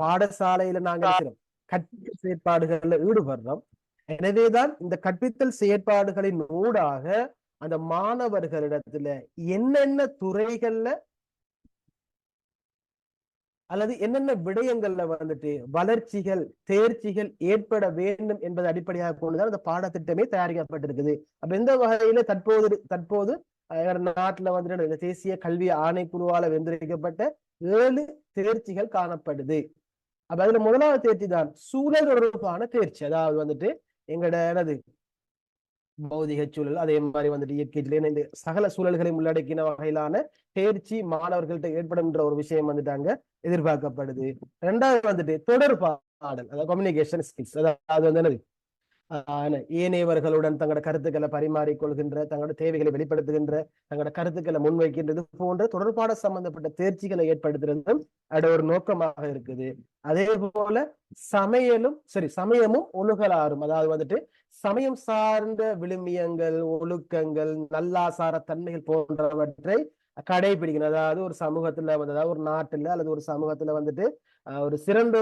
பாடசாலையில நாங்க இருக்கிறோம் கற்பித்தல் செயற்பாடுகள்ல ஈடுபடுறோம். எனவேதான் இந்த கற்பித்தல் செயற்பாடுகளின் ஊடாக அந்த மாணவர்களிடத்துல என்னென்ன துறைகள்ல அல்லது என்னென்ன விடயங்கள்ல வந்துட்டு வளர்ச்சிகள் தேர்ச்சிகள் ஏற்பட வேண்டும் என்பதை அடிப்படையாக கொண்டுதான் அந்த பாடத்திட்டமே தயாரிக்கப்பட்டிருக்குது. அப்ப இந்த வகையில தற்போது நாட்டுல வந்துட்டு இந்த தேசிய கல்வி ஆணைக்குழுவால வென்றெடுக்கப்பட்ட 7 தேர்ச்சிகள் காணப்படுது. அப்ப அதுல முதலாவது தேர்ச்சி தான் சூழல் தொடர்பான தேர்ச்சி. அதாவது வந்துட்டு எங்கட என்னது பௌதிக சூழல், அதே மாதிரி வந்துட்டு இயற்கை இந்த சகல சூழல்களை உள்ளடக்கின வகையிலான தேர்ச்சி மாணவர்கள்ட்ட ஏற்படும்ன்ற ஒரு விஷயம் வந்துட்டு அங்க எதிர்பார்க்கப்படுது. 2வது வந்துட்டு தொடர்பாடல், அதாவது கம்யூனிகேஷன் ஸ்கில்ஸ். அதாவது வந்து என்னது ஏனையவர்களுடன் தங்களோட கருத்துக்களை பரிமாறிக்கொள்கின்ற, தங்களோட தேவைகளை வெளிப்படுத்துகின்ற, தங்களோட கருத்துக்களை முன்வைக்கின்றது போன்ற தொடர்பாட சம்பந்தப்பட்ட தேர்ச்சிகளை ஏற்படுத்துறதும் அது ஒரு நோக்கமாக இருக்குது. அதே போல சமயமும் ஒழுகலாறும், அதாவது வந்துட்டு சமயம் சார்ந்த விழுமியங்கள், ஒழுக்கங்கள், நல்லாசார தன்மைகள் போன்றவற்றை கடைபிடிக்கணும். அதாவது ஒரு சமூகத்துல வந்து, அதாவது ஒரு நாட்டுல அல்லது ஒரு சமூகத்துல வந்துட்டு ஒரு சிறந்த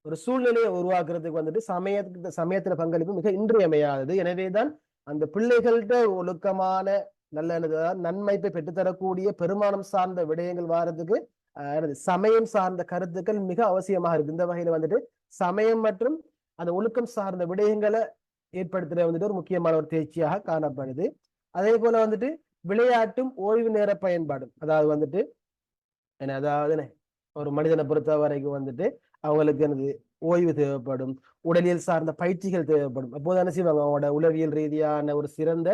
ஒரு சூழ்நிலையை உருவாக்குறதுக்கு வந்துட்டு சமயத்துல பங்களிப்பு மிக இன்றியமையாதது. எனவேதான் அந்த பிள்ளைகள்கிட்ட ஒழுக்கமான நல்ல நன்மைப்பை பெற்றுத்தரக்கூடிய பெருமானம் சார்ந்த விடயங்கள் வாரத்துக்கு சமயம் சார்ந்த கருத்துக்கள் மிக அவசியமாக இருக்கு. இந்த வகையில வந்துட்டு சமயம் மற்றும் அந்த ஒழுக்கம் சார்ந்த விடயங்களை ஏற்படுத்துற வந்துட்டு ஒரு முக்கியமான ஒரு தேர்ச்சியாக காணப்படுது. அதே போல வந்துட்டு விளையாட்டும் ஓய்வு நேர பயன்பாடும், அதாவது வந்துட்டு அதாவது ஒரு மனிதனை பொறுத்த வரைக்கும் வந்துட்டு அவங்களுக்கு எனது ஓய்வு தேவைப்படும், உடலியல் சார்ந்த பயிற்சிகள் தேவைப்படும். அப்போது என்ன செய்வாங்க, அவங்களோட உளவியல் ரீதியான ஒரு சிறந்த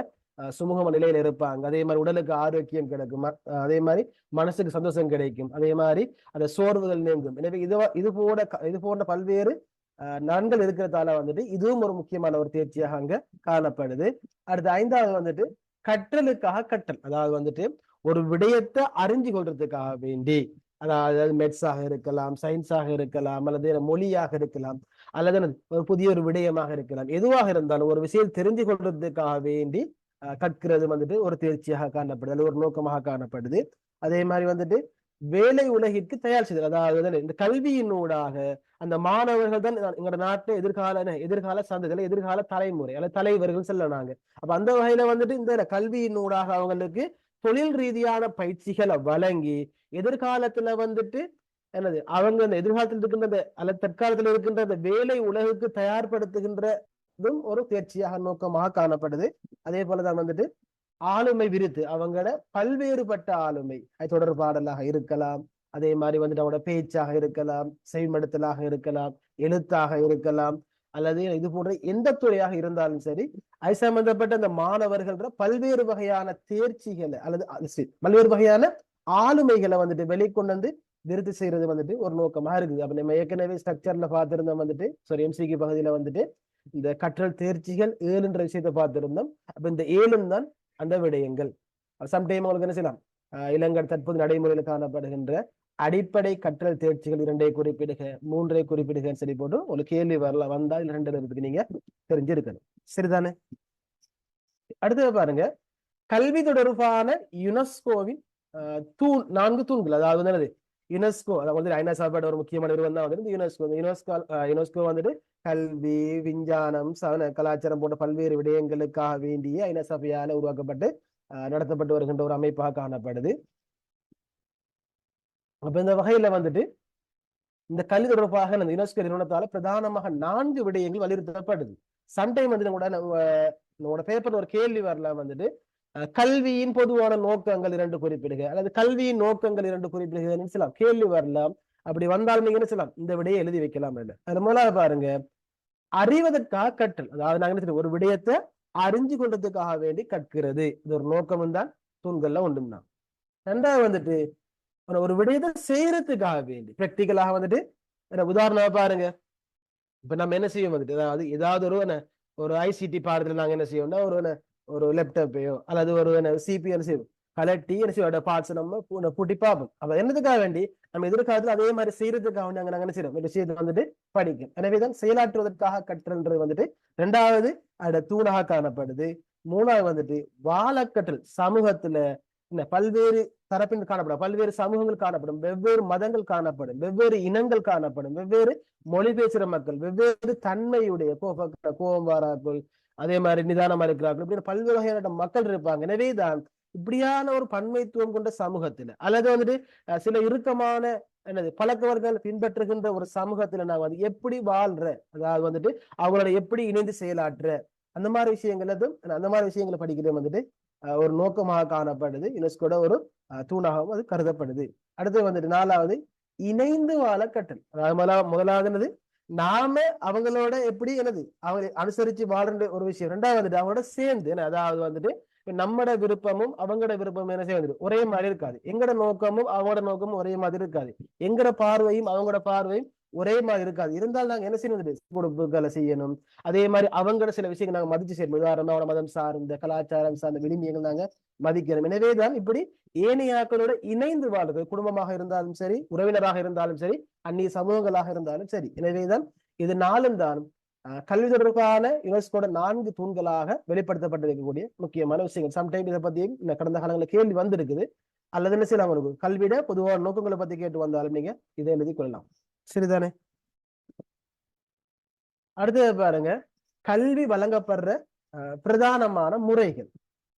சுமூக நிலையில இருப்பாங்க. அதே மாதிரி உடலுக்கு ஆரோக்கியம் கிடைக்கும், அதே மாதிரி மனசுக்கு சந்தோஷம் கிடைக்கும், அதே மாதிரி அந்த சோர்வுகள் நீங்கும். எனவே இது போன்ற பல்வேறு நன்கள் இருக்கிறதால வந்துட்டு இதுவும் ஒரு முக்கியமான ஒரு தேர்ச்சியாக அங்க காணப்படுது. அடுத்து 5வது வந்துட்டு கற்றலுக்காக கற்றல், அதாவது வந்துட்டு ஒரு விடயத்தை அறிஞ்சு கொள்றதுக்காக வேண்டி, அதாவது மெட்ஸாக இருக்கலாம், சயின்ஸாக இருக்கலாம், அல்லது மொழியாக இருக்கலாம், அல்லது ஒரு புதிய ஒரு விடயமாக இருக்கலாம், எதுவாக இருந்தாலும் ஒரு விஷயம் தெரிஞ்சு கொள்றதுக்காக வேண்டி கற்கிறது வந்துட்டு ஒரு தேர்ச்சியாக காணப்படுது, அல்லது ஒரு நோக்கமாக காணப்படுது. அதே மாதிரி வந்துட்டு வேலை உலகிற்கு தயார் செய்தல், அதாவது இந்த கல்வியினூடாக அந்த மாணவர்கள் தான் எங்களோட நாட்டு எதிர்கால சந்ததிகள், எதிர்கால தலைமுறை அல்லது தலைவர்கள் சொல்லனாங்க. அப்ப அந்த வகையில வந்துட்டு இந்த கல்வியினூடாக அவங்களுக்கு தொழில் ரீதியான பயிற்சிகளை வழங்கி எதிர்காலத்துல வந்துட்டு என்னது அவங்க அந்த எதிர்காலத்தில் இருக்கின்ற அல்லது தற்காலத்தில் இருக்கின்ற அந்த வேலை உலகுக்கு தயார்படுத்துகின்றதும் ஒரு தேர்ச்சியாக நோக்கமாக காணப்படுது. அதே போலதான் வந்துட்டு ஆளுமை விருத்து, அவங்களோட பல்வேறுபட்ட ஆளுமை, அது தொடர்பாடலாக இருக்கலாம், அதே மாதிரி வந்துட்டு அவங்களோட பேச்சாக இருக்கலாம், செய்மடுத்தலாக இருக்கலாம், எழுத்தாக இருக்கலாம், அல்லது இது போன்ற எந்த துறையாக இருந்தாலும் சரி, அது சம்பந்தப்பட்ட அந்த மாணவர்கள் பல்வேறு வகையான தேர்ச்சிகளை அல்லது பல்வேறு வகையான ஆளுமைகளை வந்துட்டு வெளிக்கொண்டு வந்து விருத்தி செய்யறது வந்துட்டு ஒரு நோக்கமா இருக்குது. அப்ப நம்ம ஏற்கனவே ஸ்ட்ரக்சர்ல பார்த்திருந்தோம் வந்துட்டு எம்சிக்கு பகுதியில வந்துட்டு இந்த கற்றல் தேர்ச்சிகள் 7ன்ற விஷயத்தை பார்த்திருந்தோம். அப்ப இந்த 7ம் தான் அந்த விடயங்கள். சம்டைம் உங்களுக்கு என்ன செய்யலாம், இலங்கை தற்போது நடைமுறையில் காணப்படுகின்ற அடிப்படை கற்றல் தேர்ச்சிகள் 2ஐ குறிப்பிடுக, 3ஐ குறிப்பிடுகன்னு சொல்லி போட்டு ஒரு கேள்வி வந்தா 2 இருக்கு, நீங்க தெரிஞ்சிருக்கணும். சரிதானே? அடுத்தது பாருங்க, கல்வி தொடர்பான யுனெஸ்கோவின் 4 தூண்கள், அதாவது என்னது யுனெஸ்கோ, அதாவது ஐநா சபையோட ஒரு முக்கியமான நிறுவனம் தான் வந்து யுனெஸ்கோ வந்துட்டு கல்வி, விஞ்ஞானம், கலாச்சாரம் போன்ற பல்வேறு விடயங்களுக்காக வேண்டிய ஐநா சபையால உருவாக்கப்பட்டு நடத்தப்பட்டு வருகின்ற ஒரு அமைப்பாக காணப்படுது. அப்ப இந்த வகையில வந்துட்டு இந்த கல்வி தொடர்பாக அந்த யுனெஸ்கோ நிறுவனத்தால பிரதானமாக 4 விடயங்கள் வலியுறுத்தப்படுது. சம்டைம் வந்து நம்மளோட பேப்பர்ல ஒரு கேள்வி வரலாம் வந்துட்டு கல்வியின் பொதுவான நோக்கங்கள் 2 குறிப்பிடுக, அல்லது கல்வியின் நோக்கங்கள் 2 குறிப்பிடுகன்னு சொல்லலாம், கேள்வி வரலாம். அப்படி வந்தாலும் நீங்க என்ன சொல்லலாம், இந்த விடையை எழுதி வைக்கலாம். இல்லை அது முதலாவது பாருங்க, அறிவதற்காக கற்றல், அதாவது நாங்க ஒரு விடயத்தை அறிஞ்சு கொள்றதுக்காக வேண்டி கற்கிறது, இது ஒரு நோக்கம் தான், தூண்கள்ல ஒன்றும் தான். 2வது வந்துட்டு ஒரு விடயத்தை செய்யறதுக்காக வேண்டி பிராக்டிக்கலாக வந்துட்டு உதாரணமா பாருங்க, இப்ப நம்ம என்ன செய்வோம் வந்துட்டு, அதாவது ஏதாவது ஒரு ஐசிடி பாடத்துல நாங்க என்ன செய்வோம்னா ஒரு லேப்டாப்பையோ அல்லது ஒரு சிபியோ செய்வோம், கலட்டி என்ன செய்வோம் பார்ட்ஸ் நம்ம பூட்டி பார்ப்போம். அப்ப என்னதுக்காக வேண்டி நம்ம எதிர்காலத்துல அதே மாதிரி செய்யறதுக்காக வேண்டி நாங்க என்ன செய்யறோம், விஷயத்தை வந்துட்டு படிக்கும். எனவேதான் செயலாற்றுவதற்காக கற்றல்ன்றது வந்துட்டு 2வது தூணாக காணப்படுது. 3வது வந்துட்டு வாழக்கற்றல், சமூகத்துல பல்வேறு தரப்பினர் காணப்படும், பல்வேறு சமூகங்கள் காணப்படும், வெவ்வேறு மதங்கள் காணப்படும், வெவ்வேறு இனங்கள் காணப்படும், வெவ்வேறு மொழி பேசுற மக்கள், வெவ்வேறு தன்மையுடைய கோபம் வாராக்கள், அதே மாதிரி நிதானமா இருக்கிறார்கள், இப்படி பல்வேறு வகையான மக்கள் இருப்பாங்க. எனவேதான் இப்படியான ஒரு பன்மைத்துவம் கொண்ட சமூகத்துல அல்லது வந்துட்டு சில இறுக்கமான என்னது பழக்கவர்கள் பின்பற்றுகின்ற ஒரு சமூகத்துல நாங்க வந்து எப்படி வாழ்ற, அதாவது வந்துட்டு அவங்களோட எப்படி இணைந்து செயலாற்ற, அந்த மாதிரி விஷயங்கள் அந்த மாதிரி விஷயங்களை படிக்கிறது வந்துட்டு ஒரு நோக்கமாக காணப்படுது. யுனெஸ்கோட ஒரு தூணாகவும் அது கருதப்படுது. அடுத்து வந்துட்டு 4வது இணைந்து வாழ கற்றல். அதாவது முதலாவது நாம அவங்களோட எப்படி அவங்க அனுசரிச்சு வாழ்ற ஒரு விஷயம். 2வது வந்துட்டு அவங்களோட சேர்ந்து அதாவது வந்துட்டு நம்மட விருப்பமும் அவங்களோட விருப்பமும் என்ன செய்ய ஒரே மாதிரி இருக்காது. எங்கட நோக்கமும் அவங்களோட நோக்கமும் ஒரே மாதிரி இருக்காது. எங்கட பார்வையும் அவங்களோட பார்வையும் ஒரே மாதிரி இருக்காது. இருந்தாலும் நாங்க என்ன செய்யணும், கொடுப்புகளை செய்யணும். அதே மாதிரி அவங்களோட சில விஷயங்கள் நாங்க மதிச்சு செய்யணும். உதாரணமா அவன மதம் சார்ந்த கலாச்சாரம் சார்ந்த விளிம்பியங்கள் நாங்க மதிக்கிறோம். எனவேதான் இப்படி ஏனையாக்களோட இணைந்து வாழ்றது, குடும்பமாக இருந்தாலும் சரி, உறவினராக இருந்தாலும் சரி, அந்நிய சமூகங்களாக இருந்தாலும் சரி. எனவேதான் இது 4ம் தான் கல்வி தொடர்பான யுனெஸ்கோட 4 தூண்களாக வெளிப்படுத்தப்பட்டிருக்கக்கூடிய முக்கியமான விஷயங்கள். சம்டைம் இதை பத்தியும் கடந்த காலங்களில் கேள்வி வந்திருக்குது. அல்லது என்ன செய்யலாம், உங்களுக்கு கல்வியிட பொதுவான நோக்கங்களை பத்தி கேட்டு வந்தாலும் நீங்க இதை எழுதி கொள்ளலாம். சரிதானே? அடுத்தது பாருங்க, கல்வி வழங்கப்படுற பிரதானமான முறைகள்.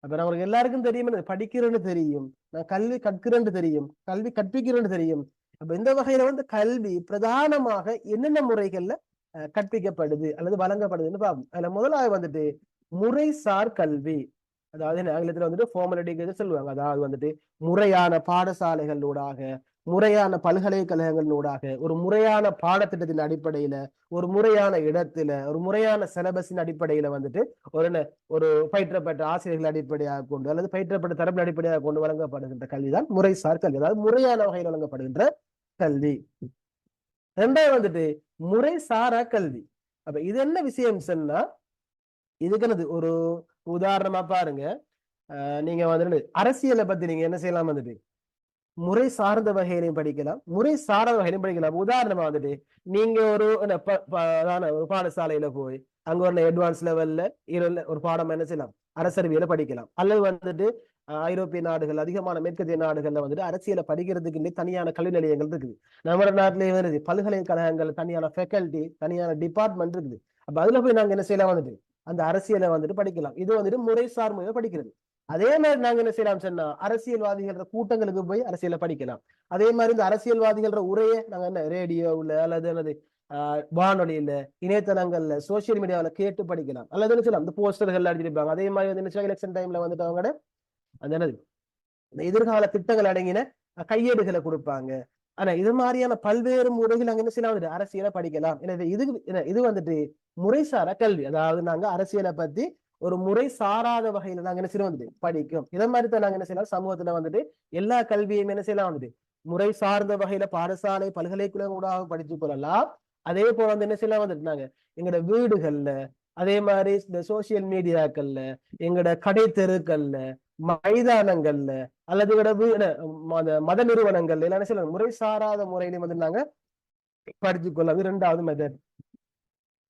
அப்ப நம்மளுக்கு எல்லாருக்கும் தெரியும், படிக்கிறேன்னு தெரியும், நான் கல்வி கற்கிறேன்னு தெரியும், கல்வி கற்பிக்கிறேன்னு தெரியும். அப்ப இந்த வகையில வந்து கல்வி பிரதானமாக என்னென்ன முறைகள்ல கற்பிக்கப்படுது அல்லது வழங்கப்படுதுன்னு பார்ப்போம். அதுல முதலாவது வந்துட்டு முறைசார் கல்வி. அதாவது ஆங்கிலத்துல வந்துட்டு ஃபார்மல் எஜுகேஷன் சொல்லுவாங்க. அதாவது வந்துட்டு முறையான பாடசாலைகளூடாக, முறையான பல்கலைக்கழகங்களூடாக, ஒரு முறையான பாடத்திட்டத்தின் அடிப்படையில, ஒரு முறையான இடத்துல, ஒரு முறையான சிலபஸின் அடிப்படையில வந்துட்டு ஒரு பயிற்றப்பட்ட ஆசிரியர்கள் அடிப்படையாக கொண்டு அல்லது பயிற்றப்பட்ட தரப்பின் அடிப்படையாக கொண்டு வழங்கப்படுகின்ற கல்விதான் முறைசார் கல்வி. அதாவது முறையான வகையில் வழங்கப்படுகின்ற கல்வி. 2வது வந்துட்டு முறை சாரா கல்வி. அப்ப இது என்ன விஷயம் சொன்னா, இதுக்கு ஒரு உதாரணமா பாருங்க. நீங்க வந்துட்டு அரசியலை பத்தி நீங்க என்ன செய்யலாம், வந்துட்டு முறை சார்ந்த வகையிலையும் படிக்கலாம், முறை சாராத வகையிலையும் படிக்கலாம். உதாரணமா வந்துட்டு நீங்க ஒரு பாடசாலையில போய் அங்க ஒரு அட்வான்ஸ் லெவல்ல ஒரு பாடம் என்ன செய்யலாம், அரசியல் படிக்கலாம். அல்லது வந்துட்டு ஐரோப்பிய நாடுகள், அதிகமான மேற்கத்திய நாடுகள்ல வந்துட்டு அரசியலை படிக்கிறதுக்கு தனியான கல்வி நிலையங்கள் இருக்குது. நம்ம நாட்டிலேயே வருது பல்கலைக்கழகங்கள், தனியான ஃபேக்கல்டி, தனியான டிபார்ட்மெண்ட் இருக்குது. அப்ப அதுல போய் நாங்க என்ன செய்யலாம், வந்துட்டு அந்த அரசியலை வந்துட்டு படிக்கலாம். இது வந்துட்டு முறைசார் முறையை படிக்கிறது. அதே மாதிரி நாங்க என்ன செய்யலாம் சொன்னா, அரசியல்வாதிகள கூட்டங்களுக்கு போய் அரசியலை படிக்கலாம். அதே மாதிரி இந்த அரசியல்வாதிகள உரையை நாங்க என்ன ரேடியோவில் அல்லது வானொலியில, இணையதளங்கள்ல, சோசியல் மீடியாவில கேட்டு படிக்கலாம். அல்லது என்ன சொல்லலாம், இந்த போஸ்டர்கள் அடிச்சிருப்பாங்க. அதே மாதிரி வந்து என்ன எலெக்ஷன் டைம்ல வந்துட்டு அவங்க அந்த என்னது எதிர்கால திட்டங்கள் அடங்கின கையேடுகளை கொடுப்பாங்க. ஆனா இது மாதிரியான பல்வேறு முறைகள் நாங்க என்ன செய்யலாம், வந்துட்டு அரசியலை படிக்கலாம். எனவே இது வந்துட்டு முறைசார கல்வி. அதாவது நாங்க அரசியலை பத்தி ஒரு முறை சாராத வகையில நாங்க என்ன செய்யலாம், வந்துட்டு படிக்கும். இதை மாதிரி தான் நாங்க என்ன செய்யலாம், சமூகத்துல வந்துட்டு எல்லா கல்வியும் என்ன செய்யலாம், வந்துட்டு முறை சார்ந்த வகையில பாடசாலை பல்கலைக்கழகம் கூட படித்துக் கொள்ளலாம். அதே போல வந்து என்ன செய்யலாம், வந்துட்டு நாங்க எங்களோட வீடுகள்ல, அதே மாதிரி இந்த சோசியல் மீடியாக்கள்ல, எங்களோட கடை தெருக்கள்ல, மைதானங்கள்ல, அல்லது மத நிறுவனங்கள்ல எல்லாம் என்ன செய்யலாம், முறை சாராத முறையிலையும் வந்து நாங்க படித்துக் கொள்ளலாம். 2வது மெத்தட்.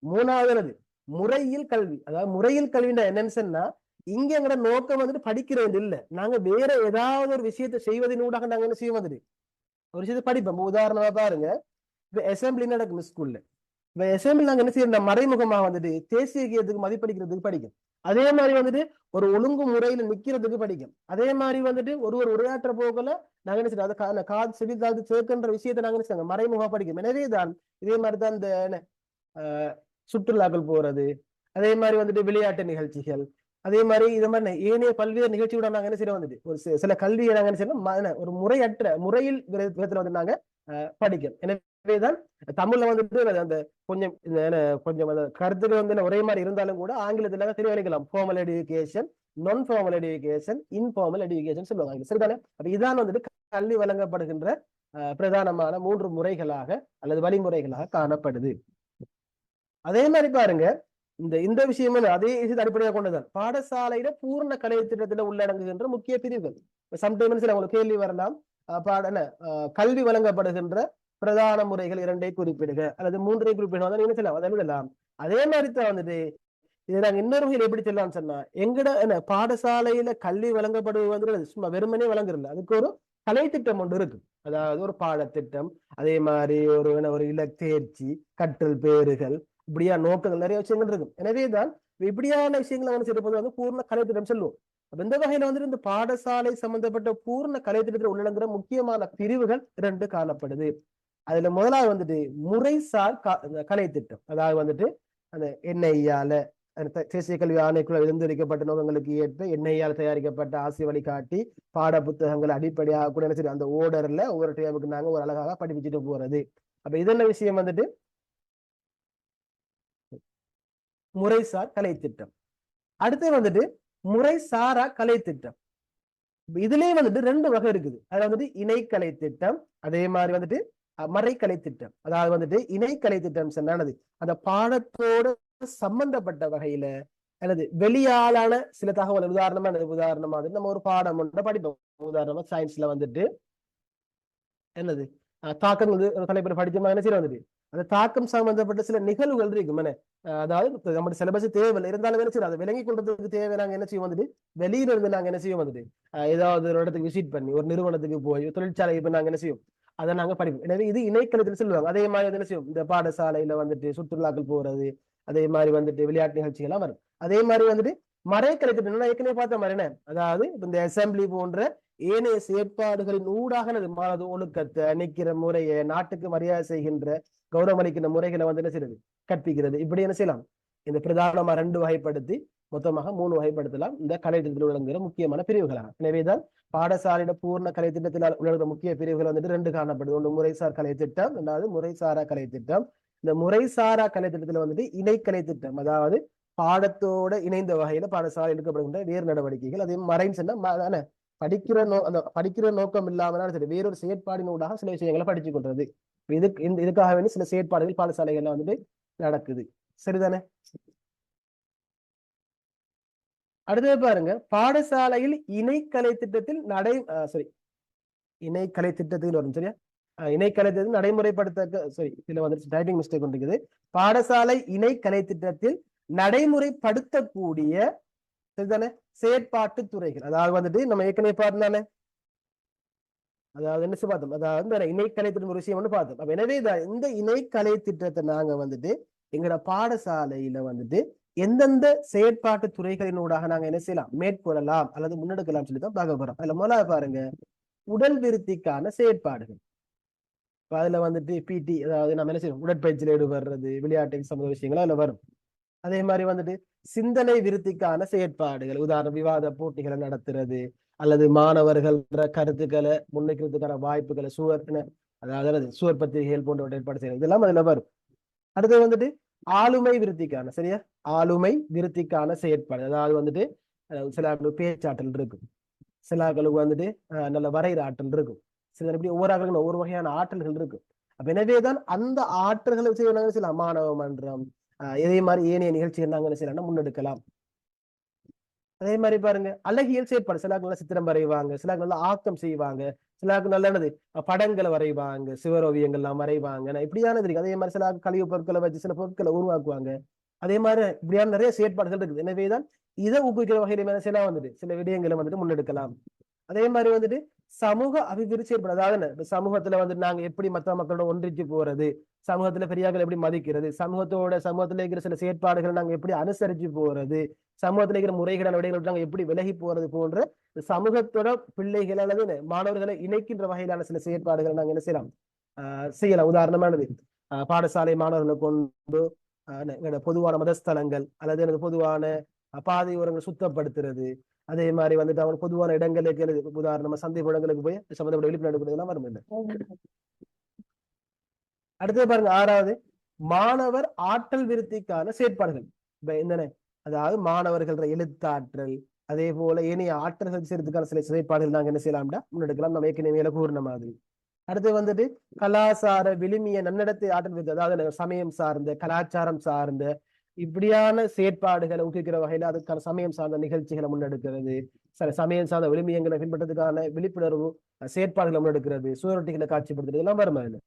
3வது முறையில் கல்வி. அதாவது முறையில் கல்வின்னா என்னன்னு சொன்னா, இங்க எங்கட நோக்கம் வந்துட்டு படிக்கிறது இல்ல, நாங்க வேற ஏதாவது ஒரு விஷயத்தை செய்வதனூடாக நாங்க என்ன செய்ய வந்துட்டு ஒரு விஷயத்தை படிப்போம். உதாரணமா பாருங்க, இப்ப அசம்பிளி நடக்கும் ஸ்கூல்ல. இப்ப அசம்பிளி நாங்க என்ன செய்யணும், மறைமுகமா வந்துட்டு தேசிய கீதத்துக்கு மதிப்பளிக்கிறதுக்கு படிக்கும். அதே மாதிரி வந்துட்டு ஒரு ஒழுங்கு முறையில நிக்கிறதுக்கு படிக்கும். அதே மாதிரி வந்துட்டு ஒரு உரையாற்ற போகல நாங்க என்ன செய்யணும், அதை காது செவி காது சேர்க்கின்ற விஷயத்தை நாங்க என்ன செய்யணும், மறைமுகமா படிக்கும். எனவேதான் இதே மாதிரிதான் இந்த சுற்றுலாக்கள் போறது, அதே மாதிரி வந்துட்டு விளையாட்டு நிகழ்ச்சிகள், அதே மாதிரி இது மாதிரி ஏனைய பல்வேறு நிகழ்ச்சியோட நாங்க என்ன செய்யறோம், வந்துட்டு ஒரு சில கல்வியை நாங்க என்ன செய்யணும், ஒரு முறையற்ற முறையில் விதத்துல வந்து நாங்க படிக்கும். எனவேதான் தமிழ்ல வந்துட்டு அந்த கொஞ்சம் கருத்துக்கள் வந்து ஒரே மாதிரி இருந்தாலும் கூட ஆங்கிலத்துல தெளிவளிக்கலாம். ஃபார்மல் எஜுகேஷன், நான் ஃபார்மல் எஜுகேஷன், இன்ஃபார்மல் எஜுகேஷன் சொல்லுவாங்க. சரிதானே? அப்ப இதான் வந்துட்டு கல்வி வழங்கப்படுகின்ற பிரதானமான 3 முறைகளாக அல்லது வழிமுறைகளாக காணப்படுது. அதே மாதிரி பாருங்க, இந்த விஷயமும் அதே விஷயத்தை அடிப்படையாக கொண்டதான் பாடசாலையில பூர்ண கலை திட்டத்துல உள்ளடங்குகின்ற முக்கிய பிரிவுகள். சம்டைம்ஸ் உங்களுக்கு கேள்வி வரலாம், கல்வி வழங்கப்படுகின்ற பிரதான முறைகள் 2ஐ குறிப்பிடுக அல்லது 3ஐ குறிப்பிடுங்க, என்ன செய்யலாம், அதை விடலாம். அதே மாதிரி தான் வந்துட்டு இதை நாங்க இன்னொரு வகையில் எப்படி சொல்லலாம்னு சொன்னா, எங்கட என்ன பாடசாலையில கல்வி வழங்கப்படுவது வந்து சும்மா வெறுமனே வழங்குறதில்ல, அதுக்கு ஒரு கலை திட்டம் ஒன்று இருக்கு. அதாவது ஒரு பாடத்திட்டம், அதே மாதிரி ஒரு தேர்ச்சி, கற்றல் பேறுகள், இப்படியா நோக்கங்கள், நிறைய விஷயங்கள் இருக்கும். எனவேதான் இப்படியான விஷயங்களை வந்து செய்யறது வந்து பூர்ண கலை திட்டம் சொல்லுவோம். அப்ப இந்த வகையில வந்து இந்த பாடசாலை சம்பந்தப்பட்ட பூர்ண கலை திட்டத்தில் உள்ளடங்குற முக்கியமான பிரிவுகள் 2 காணப்படுது. அதுல முதலாவது வந்துட்டு முறைசார் கலை திட்டம். அதாவது வந்துட்டு அந்த என்ஐஆல தேசிய கல்வி ஆணைக்குள்ள எழுந்தரிக்கப்பட்ட நோக்கங்களுக்கு ஏற்ப என்ஐஆல் தயாரிக்கப்பட்ட ஆசிய வழிகாட்டி பாட புத்தகங்கள் அடிப்படையாக கூட என்ன அந்த ஓர்டர்ல ஒவ்வொரு டேமுக்கு நாங்க ஒரு அழகாக படிப்பிச்சுட்டு போறது. அப்ப இது என்ன விஷயம் வந்துட்டு முறைசார் கலை திட்டம். அடுத்து வந்துட்டு முறைசாரா கலை திட்டம். இதுலயே வந்துட்டு 2 வகை இருக்குது. அதுல வந்துட்டு இணைக்கலை திட்டம், அதே மாதிரி வந்துட்டு மறைக்கலை திட்டம். அதாவது வந்துட்டு இணைக்கலை திட்டம் சொன்னானது அந்த பாடத்தோடு சம்பந்தப்பட்ட வகையில அல்லது வெளியாலான சில தகவல், உதாரணமா நம்ம ஒரு பாடம் ஒன்றை படிப்போம். உதாரணமா சயின்ஸ்ல வந்துட்டு என்னது தாக்கம் வந்து தலைப்பு படிச்சோமா என்ன செய்ய வந்துட்டு அந்த தாக்கம் சம்பந்தப்பட்ட சில நிகழ்வுகள் இருக்கும். அதாவது நம்ம சிலபஸ் தேவையில்லை இருந்தாலும் என்ன செய்யும் அதை விளங்கி கொள்றதுக்கு தேவை. நாங்க என்ன செய்வோம் வந்துட்டு வெளியில இருந்து நாங்க என்ன செய்வோம் வந்துட்டு ஏதாவது ஒரு இடத்துக்கு விசிட் பண்ணி ஒரு நிறுவனத்துக்கு போய் தொழிற்சாலை இப்ப நாங்க என்ன செய்வோம் அதை நாங்க படிப்போம். எனவே இது இணையதளத்தில் சொல்லுவாங்க. அதே மாதிரி என்ன செய்யும் இந்த பாடசாலையில வந்துட்டு சுற்றுலாக்கள் போறது, அதே மாதிரி வந்துட்டு விளையாட்டு நிகழ்ச்சிகள் எல்லாம் வரும். அதே மாதிரி வந்துட்டு மறைக்கலை திட்டம் ஏற்கனவே பார்த்த மாதிரி என்ன, அதாவது இந்த அசம்பிளி போன்ற ஏனைய செயற்பாடுகளின் ஊடாக மாணது ஒழுக்கத்தை, நிக்கிற முறையை, நாட்டுக்கு மரியாதை செய்கின்ற கௌரவம் அளிக்கின்ற முறைகளை வந்து என்ன செய்யறது கற்பிக்கிறது. இப்படி என்ன செய்யலாம் இந்த பிரதானமா 2 வகைப்படுத்தி மொத்தமாக 3 வகைப்படுத்தலாம் இந்த கலை திட்டத்தில் விளங்குகிற முக்கியமான பிரிவுகளாக. எனவேதான் பாடசாலையில பூர்ண கலை திட்டத்தில் உள்ள முக்கிய பிரிவுகள் வந்துட்டு 2 காணப்படுது. ஒன்று முறைசார் கலை திட்டம், ரெண்டாவது முறைசாரா கலை திட்டம். இந்த முறைசாரா கலை திட்டத்துல வந்துட்டு இணைக்கலை திட்டம், அதாவது பாடத்தோட இணைந்த வகையில பாடசாலை எடுக்கப்படுகின்ற வேறு நடவடிக்கைகள். அதே மறைன்னு சொன்னா படிக்கிற நோக்கம் இல்லாம சரி வேறொரு செயற்பாடினூடாக சில விஷயங்களை படிச்சு கொள்றது. இதுக்காக வேண்டி சில செயற்பாடுகள் பாடசாலைகள்ல வந்துட்டு நடக்குது. சரிதானே? அடுத்தது பாருங்க, பாடசாலையில் இணைக்கலை திட்டத்தில் இணைக்கலை திட்டத்தில் வரும் சரியா, இணைக்கலை திட்டத்தில் நடைமுறைப்படுத்த இதுல வந்துட்டு டைப்பிங் மிஸ்டேக் இருக்குது. பாடசாலை இணைக்கலை திட்டத்தில் நடைமுறைப்படுத்தக்கூடிய சரிதானே செயற்பாட்டு துறைகள். அதாவது வந்துட்டு நம்ம ஏற்கனவே பார்த்தோம்தானே, அதாவது என்ன பார்த்தோம், அதாவது இணைக்கலை திட்டம் ஒரு விஷயம் வந்து பார்த்தோம். எனவே இந்த இணைக்கலை திட்டத்தை நாங்க வந்துட்டு எங்களோட பாடசாலையில வந்துட்டு எந்தெந்த செயற்பாட்டு துறைகளினூடாக நாங்க என்ன செய்யலாம் மேற்கொள்ளலாம் அல்லது முன்னெடுக்கலாம் சொல்லிதான் பார்க்க போறோம். அதுல முதல்ல பாருங்க உடல் விருத்திக்கான செயற்பாடுகள். அதுல வந்துட்டு பிடி, அதாவது நம்ம என்ன செய்யணும் உடற்பயிற்சியில ஈடுபடுறது, விளையாட்டு சம்பந்த விஷயங்கள் அதுல வரும். அதே மாதிரி வந்துட்டு சிந்தனை விருத்திக்கான செயற்பாடுகள், உதாரணம் விவாத போட்டிகளை நடத்துறது அல்லது மாணவர்கள் கருத்துக்களை முன்வைக்கிறதுக்கான வாய்ப்புகளை அதாவது சுவர் பத்திரிகைகள் போன்ற ஏற்பாடு செய்யறது இதெல்லாம் அதுல வரும். அடுத்து வந்துட்டு ஆளுமை விருத்திக்கான சரியா ஆளுமை விருத்திக்கான செயற்பாடு, அதாவது வந்துட்டு சில பேச்சாற்றல் இருக்கும், சிலாக்களுக்கு வந்துட்டு நல்ல வரைகிற ஆற்றல் இருக்கும், சில எப்படி ஒவ்வொரு ஆக்களுக்கும் ஒவ்வொரு வகையான ஆற்றல்கள் இருக்கும். அப்ப எனவேதான் அந்த ஆற்றல்களை வச்சு சில மாணவ மன்றம் இதே மாதிரி ஏனைய நிகழ்ச்சிகள் நாங்க என்ன செய்யலாம் முன்னெடுக்கலாம். அதே மாதிரி பாருங்க அழகியல் செயற்பாடு, சிலாக்கு நல்லா சித்திரம் வரைவாங்க, சிலாக்கு நல்லா ஆக்கம் செய்வாங்க, சிலாக்கு நல்லது படங்களை வரைவாங்க, சிவரோவியங்கள்லாம் வரைவாங்க, இப்படியானது இருக்கு. அதே மாதிரி சில கழிவு பொருட்களை வச்சு சில பொருட்களை உருவாக்குவாங்க. அதே மாதிரி இப்படியான நிறைய செயற்பாடுகள் இருக்குது. எனவேதான் இதை ஊக்குவிக்கிற வகையில மேல சில வந்துட்டு சில விடயங்களை வந்துட்டு முன்னெடுக்கலாம். அதே மாதிரி வந்துட்டு சமூக அபிவிருத்தி செயற்படும், அதாவது சமூகத்துல வந்துட்டு நாங்க எப்படி மற்ற மக்களோட ஒன்றிச்சு போறது, சமூகத்துல பெரியார்கள் எப்படி மதிக்கிறது, சமூகத்துல இருக்கிற சில செயற்பாடுகளை நாங்க எப்படி அனுசரிச்சு போறது, சமூகத்துல இருக்கிற முறைகளான விடைகளை நாங்க எப்படி விலகி போறது போன்ற சமூகத்தோட பிள்ளைகள் அல்லது மாணவர்களை இணைக்கின்ற வகையிலான சில செயற்பாடுகளை நாங்க என்ன செய்யலாம். உதாரணமானது பாடசாலை மாணவர்களை கொண்டு பொதுவான மதஸ்தலங்கள் அல்லது பொதுவான பாதை ஓரங்களை சுத்தப்படுத்துறது, அதே மாதிரி வந்துட்டு அவங்க பொதுவான இடங்களுக்கு உதாரணமா சந்தை இடங்களுக்கு போய் சம்பந்தப்பட்ட விழிப்புணர்வு எல்லாம் வரும். இல்லை அடுத்தது பாருங்க 6வது மாணவர் ஆற்றல் விருத்திக்கான செயற்பாடுகள். என்னென்ன, அதாவது மாணவர்கள் எழுத்தாற்றல் அதே போல ஏனைய ஆற்றல்கள் செய்யறதுக்கான சில செயற்பாடுகள் நாங்க என்ன செய்யலாம்டா முன்னெடுக்கலாம். நம்ம ஏற்கனவே கூறின மாதிரி. அடுத்து வந்துட்டு கலாசார விழுமிய நன்னடத்தை ஆற்றல் விருத்தி, அதாவது சமயம் சார்ந்த கலாச்சாரம் சார்ந்த இப்படியான செயற்பாடுகளை ஊக்குவிக்கிற வகையில அதுக்கான சமயம் சார்ந்த நிகழ்ச்சிகளை முன்னெடுக்கிறது, சில சமயம் சார்ந்த விழுமியங்களை பின்பற்றதுக்கான விழிப்புணர்வு செயற்பாடுகளை முன்னெடுக்கிறது, சுவரொட்டிகளை காட்சிப்படுத்துறது எல்லாம் வரும்.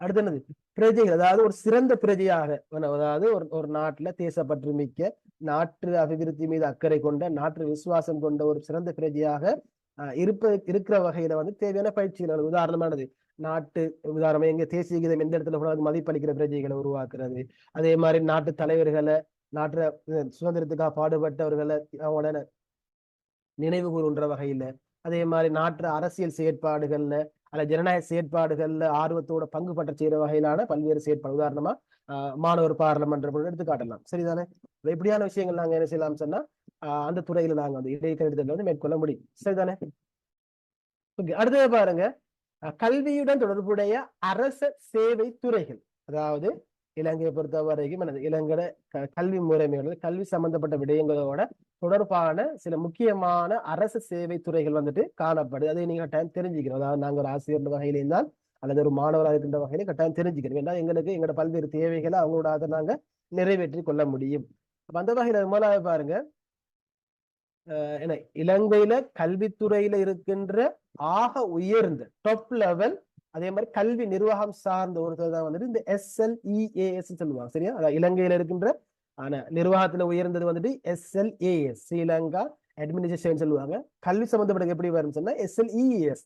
அடுத்து என்னது பிரஜைகள், அதாவது ஒரு சிறந்த பிரஜையாக, அதாவது ஒரு நாட்டுல தேசப்பற்று மிக்க, நாட்டு அபிவிருத்தி மீது அக்கறை கொண்ட, நாட்டு விசுவாசம் கொண்ட ஒரு சிறந்த பிரஜையாக இருக்கிற வகையில வந்து தேவையான பயிற்சிகள். உதாரணமானது நாட்டு உதாரணம் எங்க தேசிய கீதம் எந்த இடத்துல கூட மதிப்பளிக்கிற பிரஜைகளை உருவாக்குறது. அதே மாதிரி நாட்டு தலைவர்களை, நாட்டு சுதந்திரத்துக்காக பாடுபட்டவர்களை அவங்களோட நினைவு கூறுன்ற வகையில, அதே மாதிரி நாட்டு அரசியல் செயற்பாடுகள்ல அல்ல ஜனநாயக செயற்பாடுகள்ல ஆர்வத்தோட பங்கு பற்ற செய்யற வகையிலான பல்வேறு செயற்பாடு. உதாரணமா மாணவர் பாராளுமன்றம் எடுத்து காட்டலாம். சரிதானே? இப்படியான விஷயங்கள் நாங்க என்ன செய்யலாம் சொன்னா அந்த துறையில நாங்க வந்து இடைக்கணிதத்துல வந்து மேற்கொள்ள முடியும். சரிதானே? அடுத்தது பாருங்க, கல்வியுடன் தொடர்புடைய அரச சேவை துறைகள். அதாவது இலங்கையை பொறுத்த வரைக்கும் இலங்கையோட கல்வி முறைமையோட கல்வி சம்பந்தப்பட்ட விடயங்களோட தொடர்பான சில முக்கியமான அரசு சேவை துறைகள் வந்துட்டு காணப்படுது. அதை நீங்க கட்டாயம் தெரிஞ்சுக்கணும். அதாவது நாங்கள் ஒரு ஆசிரியர் வகையில இருந்தால் அல்லது ஒரு மாணவராக இருக்கின்ற வகையில கட்டாயம் தெரிஞ்சுக்கணும். ஏன்னா எங்களுக்கு எங்களோட பல்வேறு தேவைகளை அவங்களோட அதை நாங்க நிறைவேற்றி கொள்ள முடியும். அப்ப அந்த வகையில முதலாவது பாருங்க, இலங்கையில கல்வித்துறையில இருக்கின்ற ஆக உயர்ந்த டாப் லெவல், அதே மாதிரி கல்வி நிர்வாகம் சார்ந்த ஒருத்தர் தான் வந்துட்டு இந்த SLEAS சொல்லுவாங்க. சரியா? அதாவது இலங்கையில இருக்கின்ற ஆனா நிர்வாகத்துல உயர்ந்தது வந்துட்டு SLAS, ஸ்ரீலங்கா அட்மினிஸ்ட்ரேஷன் சொல்லுவாங்க. கல்வி சம்பந்தப்பட்ட எப்படி வரும்னு சொன்னா SLEAS,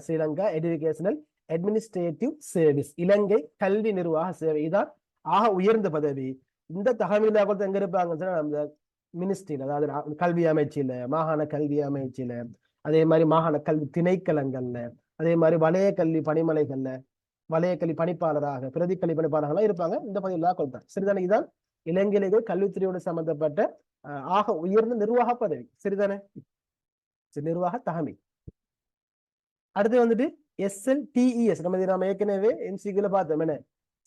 Sri Lanka educational administrative service, Ilankai கல்வி நிர்வாக சேவை. இதான் ஆக உயர்ந்த பதவி. இந்த தகவல் எங்க இருப்பாங்கன்னு சொன்னா நம்ம மினிஸ்ட்ரியில, அதாவது கல்வி அமைச்சில, மாகாண கல்வி அமைச்சில, அதே மாதிரி மாகாண கல்வி திணைக்களங்கள்ல, அதே மாதிரி வலய கல்வி பணிமனைகள்ல வலய கல்வி பணிப்பாளராக, பிரதி கல்வி பணிப்பாளர்களாக இருப்பாங்க. இந்த பதவியில் கொடுத்தாங்க. சரிதானே? இதுதான் இலங்கையிலே கல்வித்துறையோடு சம்பந்தப்பட்ட ஆக உயர்ந்த நிர்வாக பதவி. சரிதானே? நிர்வாக தகமை. அடுத்து வந்துட்டு SLTES, நம்ம ஏற்கனவே MCQல பார்த்தோம். என்ன?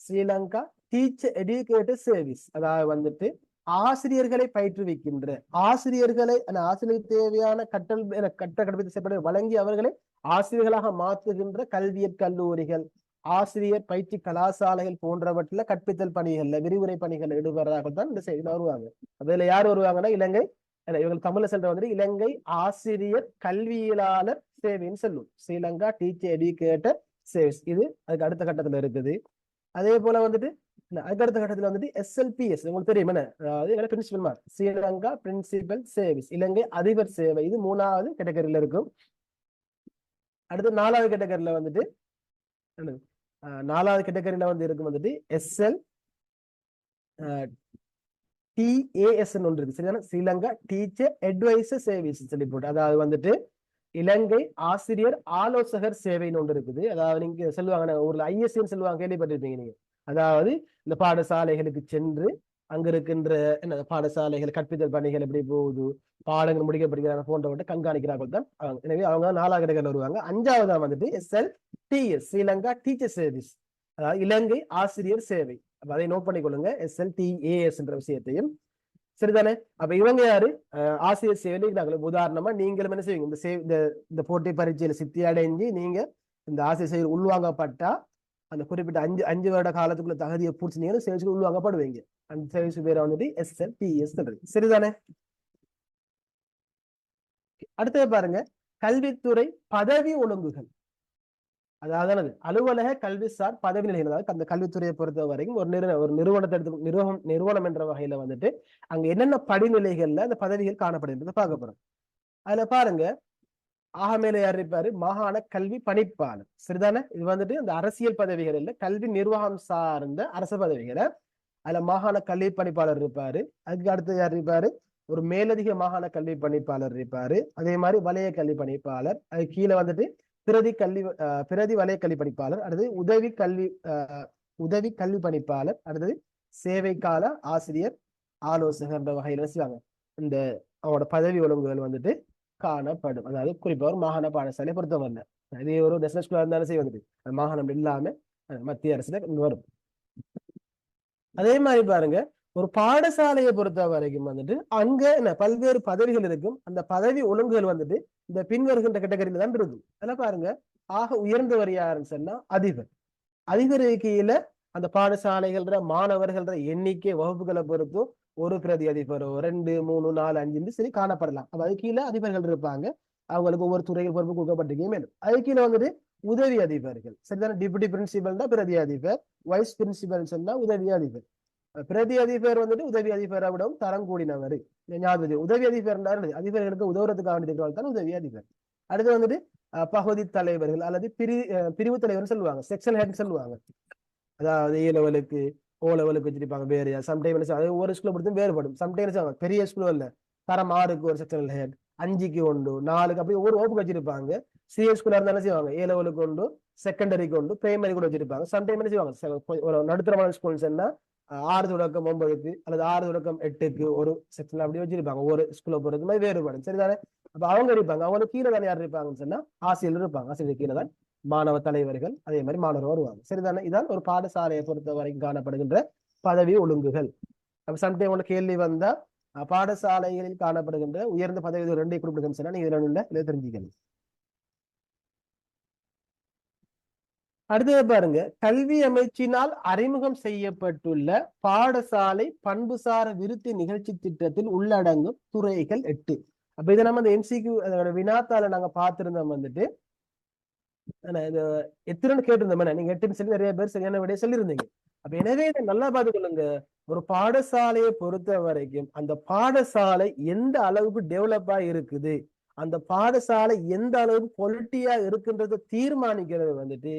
ஸ்ரீலங்கா டீச்சர் எஜுகேட்டர் சர்வீஸ், அதாவது வந்துட்டு ஆசிரியர்களை பயிற்றுவிக்கின்ற, ஆசிரியர்களை ஆசிரியர் தேவையான கட்டமைப்பு வழங்கி அவர்களை ஆசிரியர்களாக மாற்றுகின்ற கல்வியற் கல்லூரிகள், ஆசிரியர் பயிற்சி கலாசாலைகள் போன்றவற்றில கற்பித்தல் பணிகள்ல விரிவுரை பணிகள் ஈடுபடுறதாக தான் இந்த செய்தியில வருவாங்க. அதுல யார் வருவாங்கன்னா இலங்கை, இவங்க தமிழ்ல சொல்ற வந்துட்டு இலங்கை ஆசிரியர் கல்வியலாளர் சேவைன்னு சொல்லும். ஸ்ரீலங்கா டீச்சர் எஜுகேட்டர் சர்வீஸ், இது அதுக்கு அடுத்த கட்டத்துல இருக்குது. அதே போல வந்துட்டு அதுக்கடுத்த கட்டத்துல வந்துட்டு SLPS, உங்களுக்கு தெரியும் என்ன? அதாவது principal mark, Sri Lanka principal service, Ilankai அதிபர் சேவை. இது 3வது கேட்டகரியில இருக்கும். அடுத்து 4வது கேட்டகரியில வந்துட்டு 4வது கேட்டகரியில வந்து இருக்கும் வந்துட்டு SLTAS ஒன்று இருக்கு. சரியான? ஸ்ரீலங்கா டீச்சர் அட்வைசர் சர்வீஸ் சொல்லி போட்டு, அதாவது வந்துட்டு இலங்கை ஆசிரியர் ஆலோசகர் சேவைன்னு ஒன்று இருக்குது. அதாவது நீங்க சொல்லுவாங்க ஊர்ல ISன்னு சொல்லுவாங்க, கேள்விப்பட்டிருப்பீங்க நீங்க. அதாவது இந்த பாடசாலைகளுக்கு சென்று அங்க இருக்கின்ற என்ன பாடசாலைகள் கற்பித்தல் பணிகள் எப்படி போகுது, பாடங்கள் முடிக்கப்படுகிறாங்க போன்றவற்றை கண்காணிக்கிறார்கள் தான். எனவே அவங்க 4வது கேட்டகரியில் வருவாங்க. 5வதா வந்துட்டு SLTS, ஸ்ரீலங்கா டீச்சர் சர்வீஸ், அதாவது இலங்கை ஆசிரியர் சேவை. அப்ப அதை நோட் பண்ணிக்கொள்ளுங்க, SLTAS என்ற விஷயத்தையும். சரிதானே? அப்ப இவங்க யாரு? ஆசிரியர் சேவையில இருக்கிறாங்க. உதாரணமா நீங்களும் என்ன செய்வீங்க, இந்த போட்டி பரீட்சையில சித்தி அடைஞ்சு நீங்க இந்த ஆசிரியர் சேவை உள்வாங்கப்பட்டா அந்த குறிப்பிட்ட 5 வருட காலத்துக்குள்ள தகுதியை பூர்த்தி நீங்க சேவைக்கு உள்வாங்கப்படுவீங்க. அந்த சேவைக்கு பேரை வந்துட்டு SLTS. சரிதானே? அடுத்தது பாருங்க, கல்வித்துறை பதவி ஒழுங்குகள். அதாவது அலுவலக கல்விசார் பதவி நிலைகள். அதாவது அந்த கல்வித்துறையை பொறுத்த வரைக்கும் ஒரு நிறுவனத்தை எடுத்து நிறுவனம் என்ற வகையில வந்துட்டு அங்க என்னென்ன படிநிலைகள்ல அந்த பதவிகள் காணப்படுகிறது பார்க்க போறோம். அதுல பாருங்க, மேல யார் இருப்பாரு? மாகாண கல்வி பணிப்பாளர். சரிதானே? இது வந்துட்டு இந்த அரசியல் பதவிகள் இல்ல, கல்வி நிர்வாகம் சார்ந்த அரசு பதவிகளை. அதுல மாகாண கல்வி பணிப்பாளர் இருப்பாரு. அதுக்கு அடுத்து யார் இருப்பாரு? ஒரு மேலதிக மாகாண கல்வி பணிப்பாளர் இருப்பாரு. அதே மாதிரி வலய கல்வி பணிப்பாளர். அது கீழே வந்துட்டு பிரதி வலய கல்வி பணிப்பாளர். அடுத்தது உதவி கல்வி பணிப்பாளர். அடுத்தது சேவைக்கால ஆசிரியர் ஆலோசகர் என்ற வகையில செய்வாங்க. இந்த அவங்களோட பதவி ஒழுங்குகள் வந்துட்டு காணப்படும். அதாவது குறிப்பா ஒரு மாகாண பாடசாலை பொறுத்தவரை இதே ஒரு நேஷனல் ஸ்கூலா இருந்தாலும் செய்ய வந்துட்டு மாகாணம் இல்லாம மத்திய அரசுல வரும். அதே மாதிரி பாருங்க, ஒரு பாடசாலையை பொறுத்த வரைக்கும் வந்துட்டு அங்க என்ன பல்வேறு பதவிகள் இருக்கும். அந்த பதவி ஒழுங்குகள் வந்துட்டு இந்த பின்வருகின்ற கேட்டகரியில தான் இருக்கும். அதெல்லாம் பாருங்க, ஆக உயர்ந்தவர் யாருன்னு சொன்னா அதிபர். அதிபர் கீழே அந்த பாடசாலைகள்ற மாணவர்கள்ற எண்ணிக்கை வகுப்புகளை பொறுத்தும் ஒரு பிரதி அதிபரோ 2, 3, 4, 5 சரி காணப்படலாம். அப்ப அது கீழே அதிபர்கள் இருப்பாங்க. அவங்களுக்கு ஒவ்வொரு துறைகள் பொறுப்பு கொடுக்கப்பட்டிருக்கே மேலும் அது கீழே வந்துட்டு உதவி அதிபர்கள். சரிதானே? டிப்யூட்டி பிரின்சிபல் தான் பிரதி அதிபர், வைஸ் பிரின்சிபல் சொன்னா உதவி அதிபர். பிரதி அதிபர் வந்துட்டு உதவி அதிபரை விடவும் தரம் கூடினவர். ஞாபகம், உதவி அதிபர் அதிபர்களுக்கு உதவுறதுக்காக வேண்டிய தான் உதவி அதிபர். அடுத்து வந்துட்டு பகுதி தலைவர்கள் அல்லது பிரிவு தலைவர் சொல்லுவாங்க, செக்ஷன் ஹெட் சொல்லுவாங்க. அதாவது ஏ லெவலுக்கு ஓ லெவலுக்கு வச்சிருப்பாங்க வேறையா. சம்டைம்ஸ் அது ஒரு ஸ்கூலை பொறுத்து வேறுபடும். சம்டைம்ஸ் பெரிய ஸ்கூல் இல்ல, தரம் 6க்கு ஒரு செக்ஷனல் ஹெட், 5க்கு ஒன்று, 4க்கு அப்படி ஒரு வகுப்பு வச்சிருப்பாங்க. சிஎஸ் ஸ்கூலா இருந்தாலும் செய்வாங்க, ஏ லெவலுக்கு ஒன்று, செகண்டரிக்கு ஒன்று, பிரைமரி கூட வச்சிருப்பாங்க. சம்டைம் என்ன செய்வாங்க, ஒரு நடுத்தரமான ஸ்கூல்ஸ் என்ன 6 தொடக்கம் 9க்கு அல்லது 6 தொடக்கம் 8க்கு ஒரு செக்ஷன் அப்படி வச்சிருப்பாங்க. ஒரு ஸ்கூலை பொறுத்த மாதிரி வேறுபடும். சரிதானே? அப்ப அவங்க இருப்பாங்க. அவங்களுக்கு கீழே தான் யார் இருப்பாங்கன்னு சொன்னா ஆசிரியர் இருப்பாங்க. ஆசிரியர் கீழே தான் மாணவ தலைவர்கள், அதே மாதிரி மாணவர் வருவாங்க. சரிதானே? இதான் ஒரு பாடசாலையை பொறுத்த வரைக்கும் காணப்படுகின்ற பதவி ஒழுங்குகள். அப்ப சம்டைம் ஒன்று கேள்வி வந்தா பாடசாலைகளில் காணப்படுகின்ற உயர்ந்த பதவி 2 குறிப்பிடுன்னு சொன்னா நீங்க இதுல தெரிஞ்சுக்கணும். அடுத்தது பாருங்க, கல்வி அமைச்சினால் அறிமுகம் செய்யப்பட்டுள்ள பாடசாலை பண்புசார விருத்தி நிகழ்ச்சி திட்டத்தில் உள்ளடங்கும் துறைகள் 8. அப்ப இதை நம்ம அந்த எம்சிக்கு வினாத்தால நாங்க பார்த்திருந்தோம். வந்துட்டு எத்தனை கேட்டிருந்தோம், நீங்க 8 சொல்லி நிறைய பேர் சரியான விடைய சொல்லியிருந்தீங்க. அப்ப எனவே இதை நல்லா பார்த்துக்கொள்ளுங்க. ஒரு பாடசாலையை பொறுத்த வரைக்கும் அந்த பாடசாலை எந்த அளவுக்கு டெவலப்பா இருக்குது, அந்த பாடசாலை எந்த அளவுக்கு குவாலிட்டியா இருக்குன்றதை தீர்மானிக்கிறது வந்துட்டு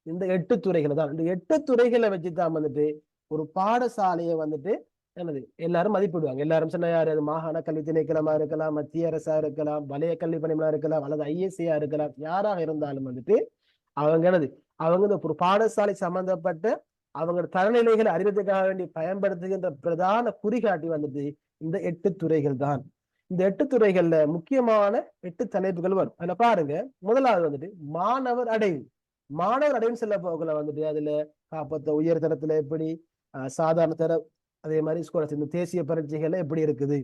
இந்த 8 துறைகளை தான். இந்த 8 துறைகளை வச்சுதான் வந்துட்டு ஒரு பாடசாலையை வந்துட்டு என்னது எல்லாரும் மதிப்பிடுவாங்க. எல்லாரும் சொன்ன யாரு, அது மாகாண கல்வி திணைக்களமா இருக்கலாம், மத்திய அரசா இருக்கலாம், வலய கல்வி பணிகளா இருக்கலாம், அல்லது ஐஎஸ்சியா இருக்கலாம், யாராக இருந்தாலும் வந்துட்டு அவங்க என்னது அவங்க இந்த ஒரு பாடசாலை சம்பந்தப்பட்ட அவங்க தரநிலைகளை அறிவதற்காக வேண்டி பயன்படுத்துகின்ற பிரதான குறிகாட்டி வந்துட்டு இந்த 8 துறைகள் தான். இந்த 8 துறைகள்ல முக்கியமான 8 தலைப்புகள் வரும். அதுல பாருங்க, முதலாவது வந்துட்டு மாணவர் அடைவு. மாணவர் அடைவுன்னு சொல்ல போகல வந்துட்டு அதுல காப்பத்த உயர்தரத்துல எப்படி, சாதாரண தர, அதே மாதிரி ஸ்கூல் இந்த தேசிய பரீட்சைகள்ல எப்படி இருக்குது,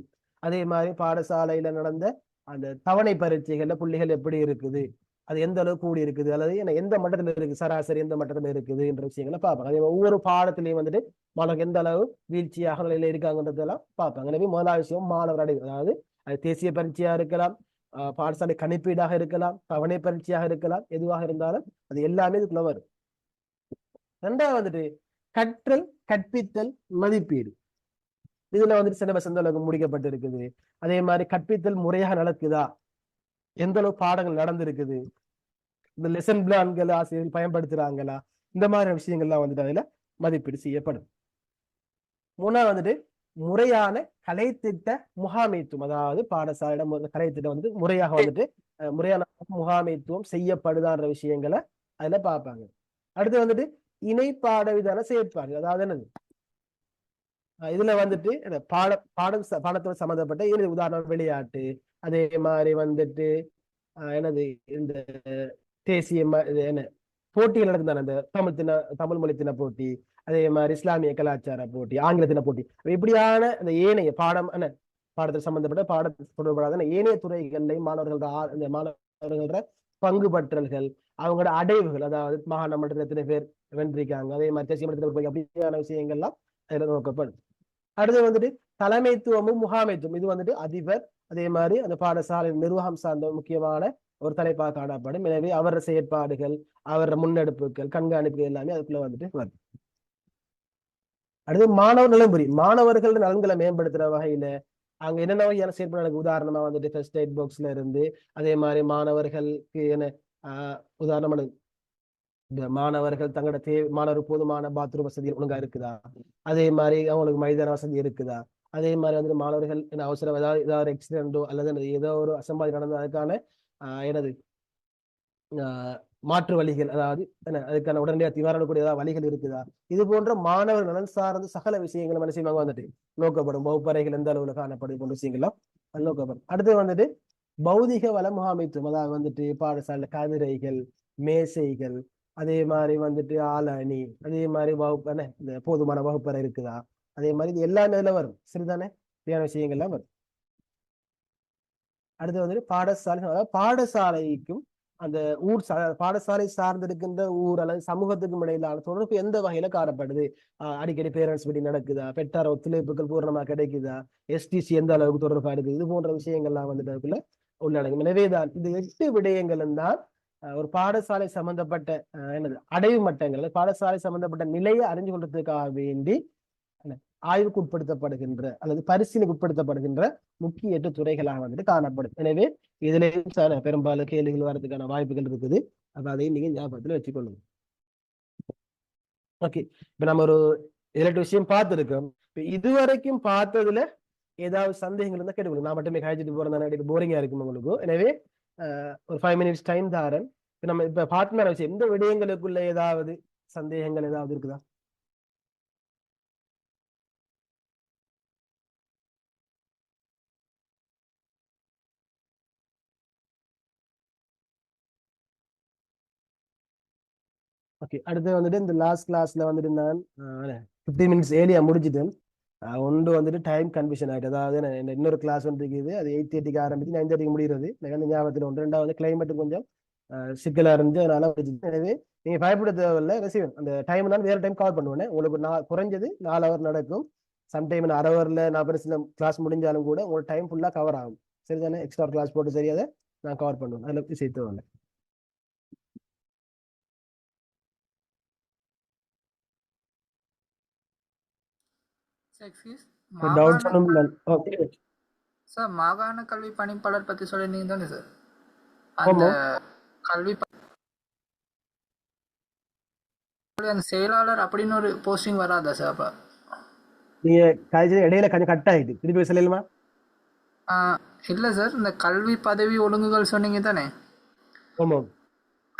அதே மாதிரி பாடசாலையில நடந்த அந்த தவணை பரீட்சைகள்ல புள்ளிகள் எப்படி இருக்குது, அது எந்த அளவுக்கு கூடி இருக்குது, அல்லது எந்த மட்டத்துல இருக்கு, சராசரி எந்த மட்டத்துல இருக்குது என்ற விஷயங்களை பார்ப்பாங்க. அதே ஒவ்வொரு பாடத்திலையும் வந்துட்டு மாணவர் எந்த அளவு வீழ்ச்சியாக நிலையில இருக்காங்கன்றதெல்லாம் பார்ப்பாங்க. எனவே முதலாவது விஷயம் மாணவர் அடைவு. அதாவது அது தேசிய பரீட்சையா இருக்கலாம், பாடசாலை கணிப்பீடாக இருக்கலாம், தவணை பரீட்சையாக இருக்கலாம், எதுவாக இருந்தாலும் அது எல்லாமே இதுக்குள்ள வரும். ரெண்டாவது வந்துட்டு கற்றல் கற்பித்தல் மதிப்பீடு. இதுல வந்துட்டு சிலபஸ் எந்த அளவுக்கு முடிக்கப்பட்டு இருக்குது, அதே மாதிரி கற்பித்தல் முறையாக நடக்குதா, எந்த அளவு பாடங்கள் நடந்திருக்குது, இந்த லெசன் பிளான்கள் ஆசிரியர்கள் பயன்படுத்துறாங்களா, இந்த மாதிரி விஷயங்கள்லாம் வந்துட்டு அதுல மதிப்பீடு செய்யப்படும். மூணாவது வந்துட்டு முறையான கலைத்திட்ட முகாமைத்துவம். அதாவது பாடசாலையிடம் கலைத்திட்டம் வந்துட்டு முறையாக வந்துட்டு முறையான முகாமைத்துவம் செய்யப்படுதான்ற விஷயங்களை அதுல பார்ப்பாங்க. அடுத்து வந்துட்டு இணைப்பாட விதான செயற்பாடு. அதாவது என்னது, இதுல வந்துட்டு பாடத்தோட சம்பந்தப்பட்ட உதாரணம் விளையாட்டு, அதே மாதிரி வந்துட்டு என்னது இந்த தேசிய என்ன போட்டிகள் நடக்குதான, அந்த தமிழ் மொழி தின போட்டி, அதே மாதிரி இஸ்லாமிய கலாச்சார போட்டி, ஆங்கில தின போட்டி, இப்படியான அந்த ஏனைய பாடத்தில் சம்பந்தப்பட்ட தொடர்படாத ஏனைய துறைகள்லையும் மாணவர்களோட பங்கு பற்றல்கள், அவங்களோட அடைவுகள், அதாவது மாகாண மட்டத்தில் எத்தனை பேர் வென்றிருக்காங்க, அதே மாதிரி தேசிய மட்டத்தில் போய் அப்படியான விஷயங்கள்லாம் அதுல நோக்கப்படும். அடுத்து வந்துட்டு தலைமைத்துவமும் முகாமைத்துவம். இது வந்துட்டு அதிபர், அதே மாதிரி அந்த பாடசாலை நிர்வாகம் சார்ந்த முக்கியமான ஒரு தலைப்பாக காணப்படும். எனவே அவர செயற்பாடுகள், அவர முன்னெடுப்புகள், கண்காணிப்புகள் எல்லாமே அதுக்குள்ள வந்துட்டு வரும். அடுத்து மாணவர் நலன்புரி. மாணவர்கள் நலன்களை மேம்படுத்துற வகையில அங்க என்னென்ன வகையான செயற்பாடு, உதாரணமா வந்துட்டு ஃபர்ஸ்ட் எய்ட் பாக்ஸ்ல இருந்து, அதே மாதிரி மாணவர்களுக்கு என்ன உதாரணமான மாணவர்கள் தங்களோட மாணவர் போதுமான பாத்ரூம் வசதிகள் ஒழுங்கா இருக்குதா, அதே மாதிரி அவங்களுக்கு மைதான வசதி இருக்குதா, அதே மாதிரி வந்துட்டு மாணவர்கள் அவசரம் ஏதாவது ஆக்சிடென்டோ அல்லது ஏதோ ஒரு அசம்பாதி நடந்த அதுக்கான எனது மாற்று வழிகள், அதாவது அதுக்கான உடனடியாக நிவாரணக்கூடிய ஏதாவது வழிகள் இருக்குதா, இது போன்ற மாணவர் நலன் சார்ந்த சகல விஷயங்களும் என்ன செய்வாங்க வந்துட்டு நோக்கப்படும். வகுப்பறைகள் எந்த அளவுல காணப்படும் போன்ற விஷயங்கள்லாம் நோக்கப்படும். அடுத்து வந்துட்டு பௌதிக வள முகாமைத்துவம். அதாவது வந்துட்டு பாடசாலை கதிரைகள், மேசைகள், அதே மாதிரி வந்துட்டு ஆளணி, அதே மாதிரி இந்த போதுமான வகுப்பறை இருக்குதா, அதே மாதிரி இது எல்லா இதுல வரும். சரிதானே? விஷயங்கள்லாம் வரும். அடுத்து வந்துட்டு பாடசாலை, அதாவது பாடசாலைக்கும் அந்த ஊர் பாடசாலை சார்ந்திருக்கின்ற ஊர் அல்லது சமூகத்துக்கும் இடையிலான தொடர்பு எந்த வகையில காணப்படுது, அடிக்கடி பேரண்ட்ஸ் மீட்டிங் நடக்குதா, பெற்றார் ஒத்துழைப்புகள் பூர்ணமா கிடைக்குதா, எஸ்டிசி எந்த அளவுக்கு தொடர்பா இருக்குது, இது போன்ற விஷயங்கள்லாம் வந்துட்டு அதுக்குள்ள உள்ளடங்கும். எனவேதான் இந்த 8 விடயங்களும் தான் ஒரு பாடசாலை சம்பந்தப்பட்ட என்னது அடைவு மட்டங்கள் பாடசாலை சம்பந்தப்பட்ட நிலையை அறிஞ்சு கொள்றதுக்காக வேண்டி ஆய்வுக்கு உட்படுத்தப்படுகின்ற அல்லது பரிசீலனைக்கு உட்படுத்தப்படுகின்ற முக்கிய 8 துறைகளாக வந்துட்டு காணப்படும். எனவே இதுல பெரும்பாலும் கேள்விகள் வர்றதுக்கான வாய்ப்புகள் இருக்குது. அப்ப அதையும் நீங்க ஞாபகத்துல வச்சுக்கொள்ளுங்க. ஓகே, இப்ப நம்ம ஒரு 7 விஷயம் பார்த்துருக்கோம். இதுவரைக்கும் பார்த்ததுல ஏதாவது சந்தேகங்கள் இருந்தா கேட்டுக்கணும். நான் மட்டுமே காய்ச்சிட்டு போறேன் போரிங்கா இருக்கும் உங்களுக்கு. எனவே ஒரு 5 minutes டைம் தாரன். நம்ம இப்ப பார்ட்னர் விஷயம் இந்த விடயங்களுக்குள்ள ஏதாவது சந்தேகங்கள் ஏதாவது இருக்குதா? ஓகே, அடுத்து வந்துட்டு இந்த லாஸ்ட் கிளாஸ்ல வந்துட்டு நான் 15 minutes ஏலியா முடிச்சுட்டேன். ஒன்று வந்துட்டு டைம் கன்ஃபியூஷன் ஆயிட்டு. அதாவது இன்னொரு கிளாஸ் வந்து இருக்குது, அது 8:30க்கு ஆரம்பிச்சு 9:30க்கு முடிகிறது. எனக்கு ஞாபகத்தில் ஒன்று. ரெண்டாவது கிளைமேட் கொஞ்சம் சிக்கலா இருந்து அதனால முடிச்சுட்டு. எனவே நீங்க பயப்பட தேவையில்லை. ரிசீவ் அந்த டைம் தான் வேற டைம் கவர் பண்ணுவேன். உங்களுக்கு குறைஞ்சது 4 hour நடக்கும். சம்டைம் அரை ஹவர்ல நான் பெருசில் கிளாஸ் முடிஞ்சாலும் கூட உங்களுக்கு டைம் ஃபுல்லா கவர் ஆகும். சரிதானே? எக்ஸ்ட்ரா கிளாஸ் போட்டு சரியாத நான் கவர் பண்ணுவேன். அதில் சேர்த்து வரல. டவுட்ஸ் ஒன்றும் இல்லை. ஓகே சார், மாகாண கல்வி பணிப்பாளர் பத்தி சொல்லியிருந்தீங்க தானே சார்? அந்த கல்வி அந்த செயலாளர் அப்படின்னு ஒரு போஸ்டிங் வராதா சார்? அப்ப நீங்க காலேஜ் இடையில கொஞ்சம் கட் ஆயிட்டு திருப்பி சொல்லலுமா? இல்ல சார், இந்த கல்வி பதவி ஒழுங்குகள் சொன்னீங்க தானே? ஆமா,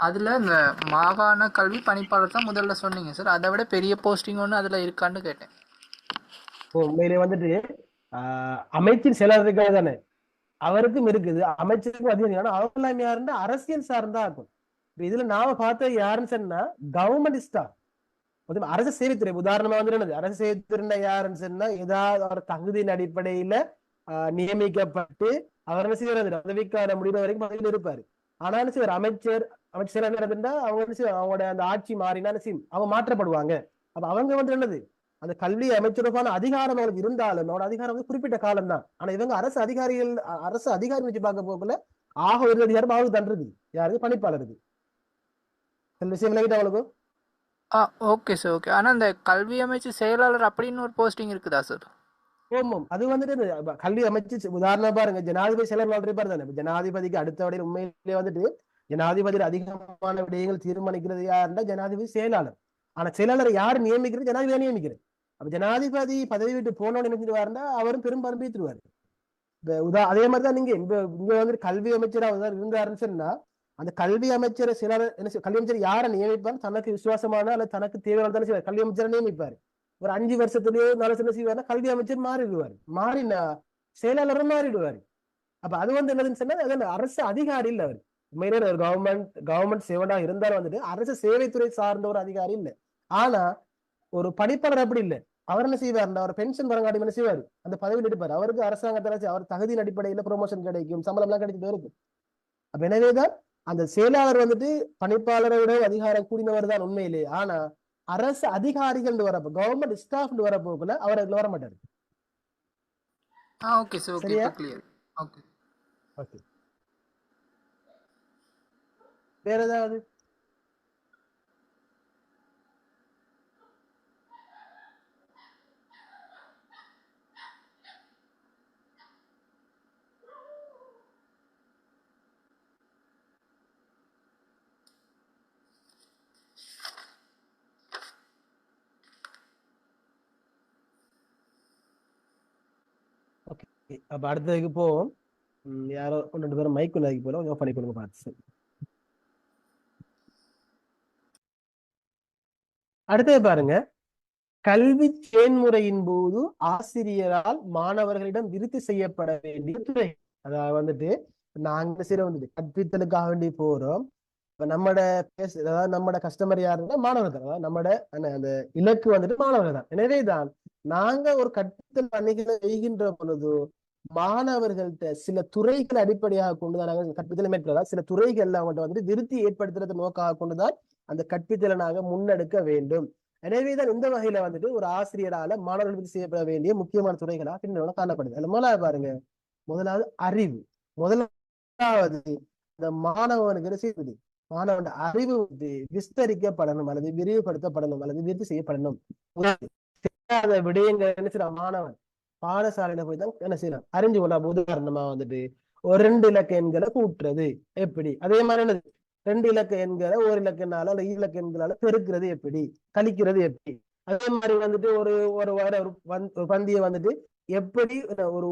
அதுல இந்த மாகாண கல்வி பணிப்பாளர் தான் முதல்ல சொன்னீங்க சார். அதை விட பெரிய போஸ்டிங் ஒன்று அதுல இருக்கான்னு கேட்டேன். உண்மையிலே வந்துட்டு அமைச்சின் செயலாளருக்காக தானே அவருக்கும் இருக்குது, அமைச்சருக்கும் அதிகம். ஆனா அவங்க யாருன்னா அரசியல் சார்ந்தா இருக்கும். இதுல நாம பார்த்த யாருன்னு சொன்னா கவர்மெண்ட் ஸ்டாஃப், அரசு சேவைத்துறை. உதாரணமா வந்து என்னது அரசு சேவைத்துறை யாருன்னு சொன்னா ஏதாவது ஒரு தகுதியின் அடிப்படையில நியமிக்கப்பட்டு அவர் என்ன செய்வார், பதவிக்கான முடிவு வரைக்கும் பதவியில் இருப்பாரு. ஆனா என்ன செய்வார், அமைச்சர் என்ன நடந்தா அவங்க என்ன செய்வார், அவங்களோட அந்த ஆட்சி மாறினா அவங்க மாற்றப்படுவாங்க. அப்ப அவங்க வந்து என்னது அந்த கல்வி அமைச்சருக்கான அதிகாரம் அவங்களுக்கு இருந்தாலும் அவனோட அதிகாரம் வந்து குறிப்பிட்ட காலம் தான். ஆனா இவங்க அரசு அதிகாரி வச்சு பார்க்க போகல ஆக ஒரு அதிகாரம் அவங்களுக்கு தண்டுறது யாருக்கு, பணிப்பாளருக்கு. சில விஷயம் விளங்கிட்டு அவங்களுக்கு. Okay sir, okay. ஆனா இந்த கல்வி அமைச்சு செயலாளர் அப்படின்னு ஒரு போஸ்டிங் இருக்குதா சார்? ஓமம், அது வந்துட்டு கல்வி அமைச்சு உதாரணம் பாருங்க, ஜனாதிபதி செயலாளர் இருப்பாரு தானே. ஜனாதிபதிக்கு அடுத்த விடையில் உண்மையிலே வந்துட்டு ஜனாதிபதியில் அதிகமான விடயங்கள் தீர்மானிக்கிறது யாருன்னா ஜனாதிபதி செயலாளர். ஆனா செயலாளரை யார் நியமிக்கிறது, ஜனாதிபதி நியமிக்கிறது. அப்ப ஜனாதிபதி பதவி விட்டு போனோன்னு நினைச்சிருவாருன்னா அவரும் பெரும்பாலும் பேத்துருவாரு. அதே மாதிரிதான் நீங்க இங்க வந்து கல்வி அமைச்சரா இருந்தாருன்னு சொன்னா அந்த கல்வி அமைச்சரை செயலாளர் என்ன கல்வி அமைச்சர் யாரை நியமிப்பார், தனக்கு விசுவாசமான அல்லது தனக்கு தேவையான தானே செய்வார், கல்வி அமைச்சரை நியமிப்பாரு. ஒரு 5 வருஷத்துலயோ 4 வருஷத்துல செய்வாருன்னா கல்வி அமைச்சர் மாறிடுவாரு, மாறினா செயலாளரும் மாறிடுவாரு. அப்ப அது வந்து என்னதுன்னு சொன்னா அது அரசு அதிகாரி இல்ல. அவர் உண்மையிலே ஒரு கவர்மெண்ட் சேவனா இருந்தாலும் வந்துட்டு அரசு சேவைத்துறை சார்ந்த ஒரு அதிகாரி இல்லை. ஆனா ஒரு படிப்பாளர் அப்படி இல்லை. அவர் என்ன செய்வார், அவர் பென்ஷன் வரங்காட்டி என்ன செய்வார், அந்த பதவியில் எடுப்பார். அவருக்கு அரசாங்கத்தில் அவர் தகுதியின் அடிப்படையில் ப்ரொமோஷன் கிடைக்கும், சம்பளம் எல்லாம் கிடைச்சிட்டு இருக்கும். அப்ப எனவேதான் அந்த செயலாளர் வந்துட்டு பணிப்பாளரை விட அதிகாரம் கூடினவர் தான் உண்மையிலே. ஆனா அரசு அதிகாரிகள் வரப்போ, கவர்மெண்ட் ஸ்டாஃப் வரப்போக்குள்ள அவர் அதுல வர மாட்டாரு. Okay sir, okay, clear. Okay okay, வேற ஏதாவது? ஓகே, அப்ப அடுத்ததுக்கு போவோம். யாரோ 2 பேரும் மைக் ஒன்று போல கொஞ்சம் பண்ணி கொடுங்க பார்த்து. அடுத்தது பாருங்க, கல்வி செயன்முறையின் போது ஆசிரியரால் மாணவர்களிடம் விருத்தி செய்யப்பட வேண்டிய துறை. அதாவது வந்துட்டு நாங்க சில வந்துட்டு கற்பித்தலுக்காக வேண்டி போறோம். இப்ப அதாவது நம்மட கஸ்டமர் யாருன்னா மாணவர்கள் தான். அதாவது நம்மட அந்த இலக்கு வந்துட்டு மாணவர்கள் தான். எனவேதான் நாங்க ஒரு கற்பித்தல் பணிகளை செய்கின்ற பொழுது மாணவர்கள்ட்ட சில துறைகளை அடிப்படையாக கொண்டுதான் நாங்கள் கற்பித்தலை மேற்கொள்ளலாம். சில துறைகள்ல அவங்கள்ட்ட வந்துட்டு விருத்தி ஏற்படுத்துறதை நோக்காக கொண்டுதான் அந்த கற்பித்தலை நாங்க முன்னெடுக்க வேண்டும். எனவேதான் இந்த வகையில வந்துட்டு ஒரு ஆசிரியரால மாணவர்களுக்கு செய்யப்பட வேண்டிய முக்கியமான துறைகளா பின்னோட காணப்படுது. அதுல முதலாவது பாருங்க, முதலாவது அறிவு. முதலாவது இந்த மாணவனுக்கு செய்வது மாணவன் அறிவு விஸ்தரிக்கப்படணும் அல்லது விரிவுபடுத்தப்படணும் அல்லது விருத்தி செய்யப்படணும். தெரியாத விடயங்கள் என்ன செய்யலாம் மாணவன் பாடசாலையில போய் தான் என்ன செய்யலாம் அறிஞ்சு கொள்ளலாம். உதாரணமா வந்துட்டு ஒரு 2 இலக்க எண்களை கூட்டுறது எப்படி, அதே மாதிரி என்னது 2 இலக்க எண்களை ஒரு இலக்க எண்ணால அல்ல இலக்க எண்களால பெருக்கிறது எப்படி, கழிக்கிறது எப்படி, அதே மாதிரி வந்துட்டு ஒரு ஒரு ஒரு பந்தியை வந்துட்டு எப்படி ஒரு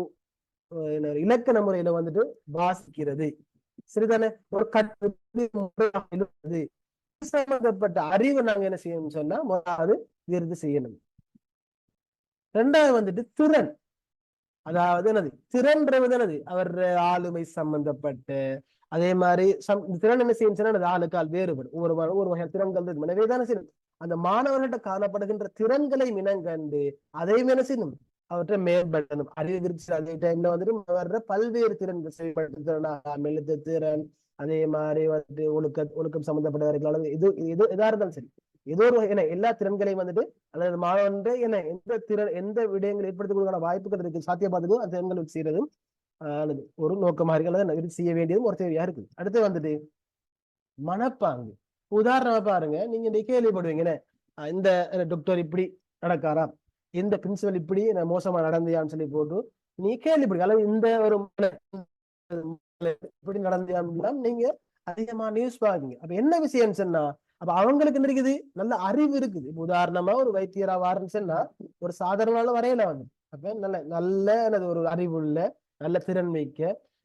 இலக்கண முறையில வந்துட்டு வாசிக்கிறது, சரிதானே, ஒரு கட்டு சம்பந்தப்பட்ட அறிவை நாங்க என்ன செய்யணும்னு சொன்னா முதலாவது விருது செய்யணும். ரெண்டாவது வந்துட்டு திறன், அதாவது என்னது திறன்றது என்னது அவர் ஆளுமை சம்பந்தப்பட்ட, அதே மாதிரி திறன் என்ன செய்யணும் ஆளுக்கால் வேறுபடும், ஒரு வகை திறன்கள் இருக்கு. எனவே தானே செய்யணும் அந்த மாணவர்கிட்ட காணப்படுகின்ற திறன்களை மினங்கண்டு அதையும் என்ன செய்யணும் அவற்றை மேம்படுத்தணும். அறிவு விருத்தி அதே டைம்ல வந்துட்டு வர்ற பல்வேறு திறன்கள் செயல்படுத்த எழுத்து திறன், அதே மாதிரி வந்துட்டு ஒழுக்கம் சம்பந்தப்பட்டவர்கள் இது எதா இருந்தாலும் சரி ஏதோ ஒரு என்ன எல்லா திறன்களையும் வந்துட்டு அல்லது மாணவன் என்ன எந்த திறன் எந்த விடயங்கள் ஏற்படுத்தி கொடுக்கான வாய்ப்புகள் இருக்கு சாத்தியப்பாதுக்கும் அந்த திறன்கள் செய்யறதும் ஒரு நோக்கமா இருக்கு அல்லது செய்ய வேண்டியதும் ஒரு தேவையா இருக்குது. அடுத்து வந்துட்டு மனப்பாங்கு. உதாரணமா பாருங்க, நீங்க கேள்விப்படுவீங்க இந்த டாக்டர் இப்படி நடக்காராம், இந்த பிரின்சிபல் இப்படி மோசமா நடந்தியான்னு சொல்லி போட்டு நீ கேள்விப்படுங்க அல்லது இந்த ஒரு இப்படி நடந்தியான்னு நீங்க அதிகமா நியூஸ் பாக்குங்க. அப்ப என்ன விஷயம் சொன்னா அப்ப அவங்களுக்கு என்ன இருக்குது நல்ல அறிவு இருக்குது. உதாரணமா ஒரு வைத்தியரா வாருன்னு சொன்னா ஒரு சாதாரண வரையில வந்து அப்ப நல்ல ஒரு அறிவுள்ள நல்ல திறன் மிக்க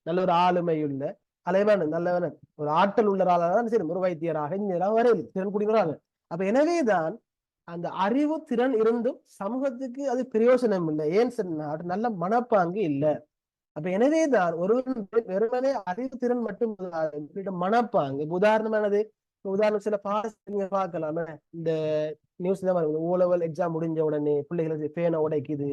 நல்ல ஒரு ஆளுமை உள்ள அலைவான நல்லவன ஒரு ஆற்றல் உள்ள ஆளாதான் சரி ஒரு வைத்தியராக இன்ஜினியராக வரையில் திறன் குடிக்கிறாங்க. அப்ப எனவேதான் அந்த அறிவு திறன் இருந்தும் சமூகத்துக்கு அது பிரயோசனம் இல்லை. ஏன் சொன்னா நல்ல மனப்பாங்கு இல்லை. அப்ப எனவேதான் ஒருவன் வெறுமனே அறிவு திறன் மட்டும் மனப்பாங்கு. உதாரணமானது உதாரணம் சில பாடசாலை பார்க்கலாம், இந்த நியூஸ் தான் ஓலெவல் எக்ஸாம் முடிஞ்ச உடனே பிள்ளைகளுக்கு பேனை உடைக்குது,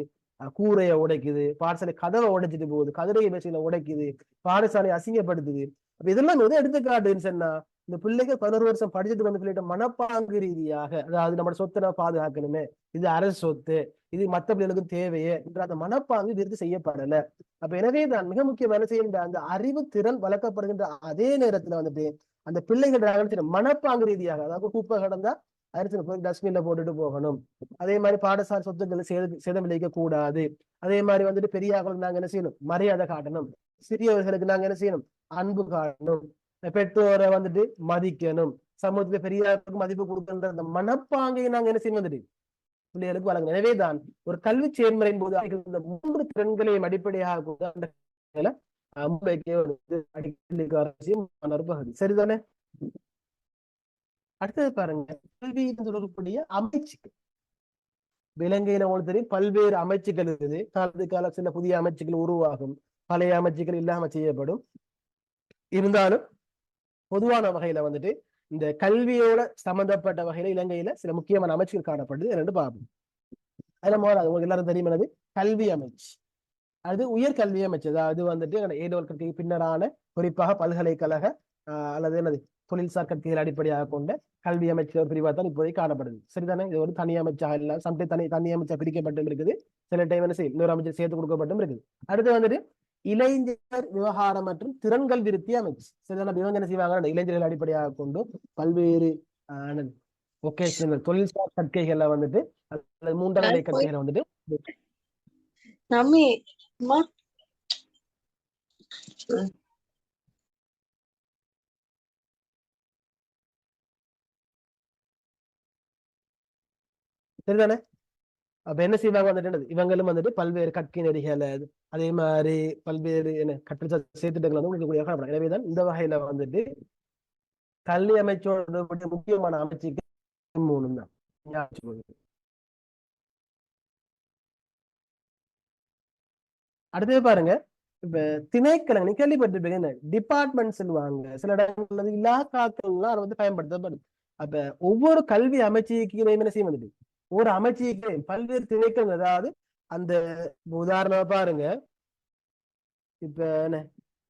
கூரையை உடைக்குது, பாடசாலை கதவை உடைச்சிட்டு போகுது, கதிரையை வச்சு உடைக்குது, பாடசாலை அசிங்கப்படுத்துது. அப்ப இதெல்லாம் எது எடுத்துக்காட்டுன்னு சொன்னா இந்த பிள்ளைக்கு 11 வருஷம் படிச்சுட்டு வந்து பிள்ளைகிட்ட மனப்பாங்கு ரீதியாக அதாவது நம்ம சொத்தை நம்ம பாதுகாக்கணுமே, இது அரசு சொத்து, இது மற்ற பிள்ளைகளுக்கும் தேவையே என்ற அந்த மனப்பாங்கு விருது செய்யப்படல. அப்ப எனவே தான் மிக முக்கியமான செய்கின்ற அந்த அறிவு திறன் வளர்க்கப்படுகின்ற அதே நேரத்துல வந்துட்டு அந்த பிள்ளைகள் மனப்பாங்கு ரீதியாக அதாவது குப்பை கடந்தா அரிசி போய் டஸ்ட்பின்ல போட்டுட்டு போகணும், அதே மாதிரி பாடசாலை சொத்துக்களை சேதம் விளைவிக்க கூடாது, அதே மாதிரி வந்துட்டு பெரியார்களுக்கு நாங்க என்ன செய்யணும் மரியாதை காட்டணும், சிறியவர்களுக்கு நாங்க என்ன செய்யணும் அன்பு காட்டணும், பெற்றோரை வந்துட்டு மதிக்கணும், சமூகத்துல பெரியாருக்கு மதிப்பு கொடுக்கின்ற அந்த மனப்பாங்கை நாங்க என்ன செய்யணும் வந்துட்டு பிள்ளைகளுக்கு வழங்கணும். எனவேதான் ஒரு கல்வி செயல்முறையின் போது இந்த 3 திறன்களையும் அடிப்படையாக கொண்டு சரிதானே. அடுத்தது பாருங்க கல்வியின் தொடர்புடைய அமைச்சுக்கள். இலங்கையில உங்களுக்கு தெரியும் பல்வேறு அமைச்சுக்கள் இருக்குது. கால சில புதிய அமைச்சுக்கள் உருவாகும், பழைய அமைச்சுக்கள் இல்லாம செய்யப்படும். இருந்தாலும் பொதுவான வகையில வந்துட்டு இந்த கல்வியோட சம்பந்தப்பட்ட வகையில இலங்கையில சில முக்கியமான அமைச்சுகள் காணப்படுது. ரெண்டு பார்ப்போம். அதுல முதல்ல உங்களுக்கு எல்லாரும் தெரியுமானது கல்வி அமைச்சு, அது உயர்கல்வி அமைச்சு. அதாவது வந்துட்டு ஏதோல் கற்கைக்கு பின்னரான குறிப்பாக பல்கலைக்கழக அல்லது என்னது தொழில்சார் கற்கைகள் அடிப்படையாக கொண்ட கல்வி அமைச்சர் ஒரு பிரிவாக தான் இப்போதைக்கு காணப்படுது. சரிதானே. இது ஒரு தனி அமைச்சாக இல்லை, சம்டைம் தனி அமைச்சா பிரிக்கப்பட்டும் இருக்குது, சில டைம் என்ன செய்யும் இன்னொரு அமைச்சர் சேர்த்து கொடுக்கப்பட்டும் இருக்குது. அடுத்து வந்துட்டு இளைஞர் விவகாரம் மற்றும் திறன்கள் விருத்தி அமைச்சு. சரிதானே. இவங்க என்ன செய்வாங்க இளைஞர்கள் அடிப்படையாக கொண்டு பல்வேறு ஒகேஷனல் தொழில்சார் கற்கைகள்ல வந்துட்டு அல்லது 3ஆம் நிலை கற்கைகளை வந்துட்டு சரிதானே. அப்ப என்ன செய்வாங்க வந்துட்டு இவங்களும் வந்துட்டு பல்வேறு கற்கை நெறிகளை அதே மாதிரி பல்வேறு என்ன கற்று சேர்த்துட்டங்களை வந்து உங்களுக்கு காணப்படும். எனவேதான் இந்த வகையில வந்துட்டு கல்வி அமைச்சோட முக்கியமான அமைச்சுக்கு 3 தான். அடுத்தது பாருங்க, இப்ப திணைக்களம் கேள்விப்பட்டிருப்பீங்க, டிபார்ட்மெண்ட் சொல்லுவாங்க, சில இடங்கள்ல இலாக்காக்கள்லாம் அதை வந்து பயன்படுத்தப்படும். அப்ப ஒவ்வொரு கல்வி அமைச்சுக்கு என்ன செய்ய வந்துட்டு ஒரு அமைச்சுக்கு பல்வேறு திணைக்கள், அதாவது அந்த உதாரணமா பாருங்க, இப்ப என்ன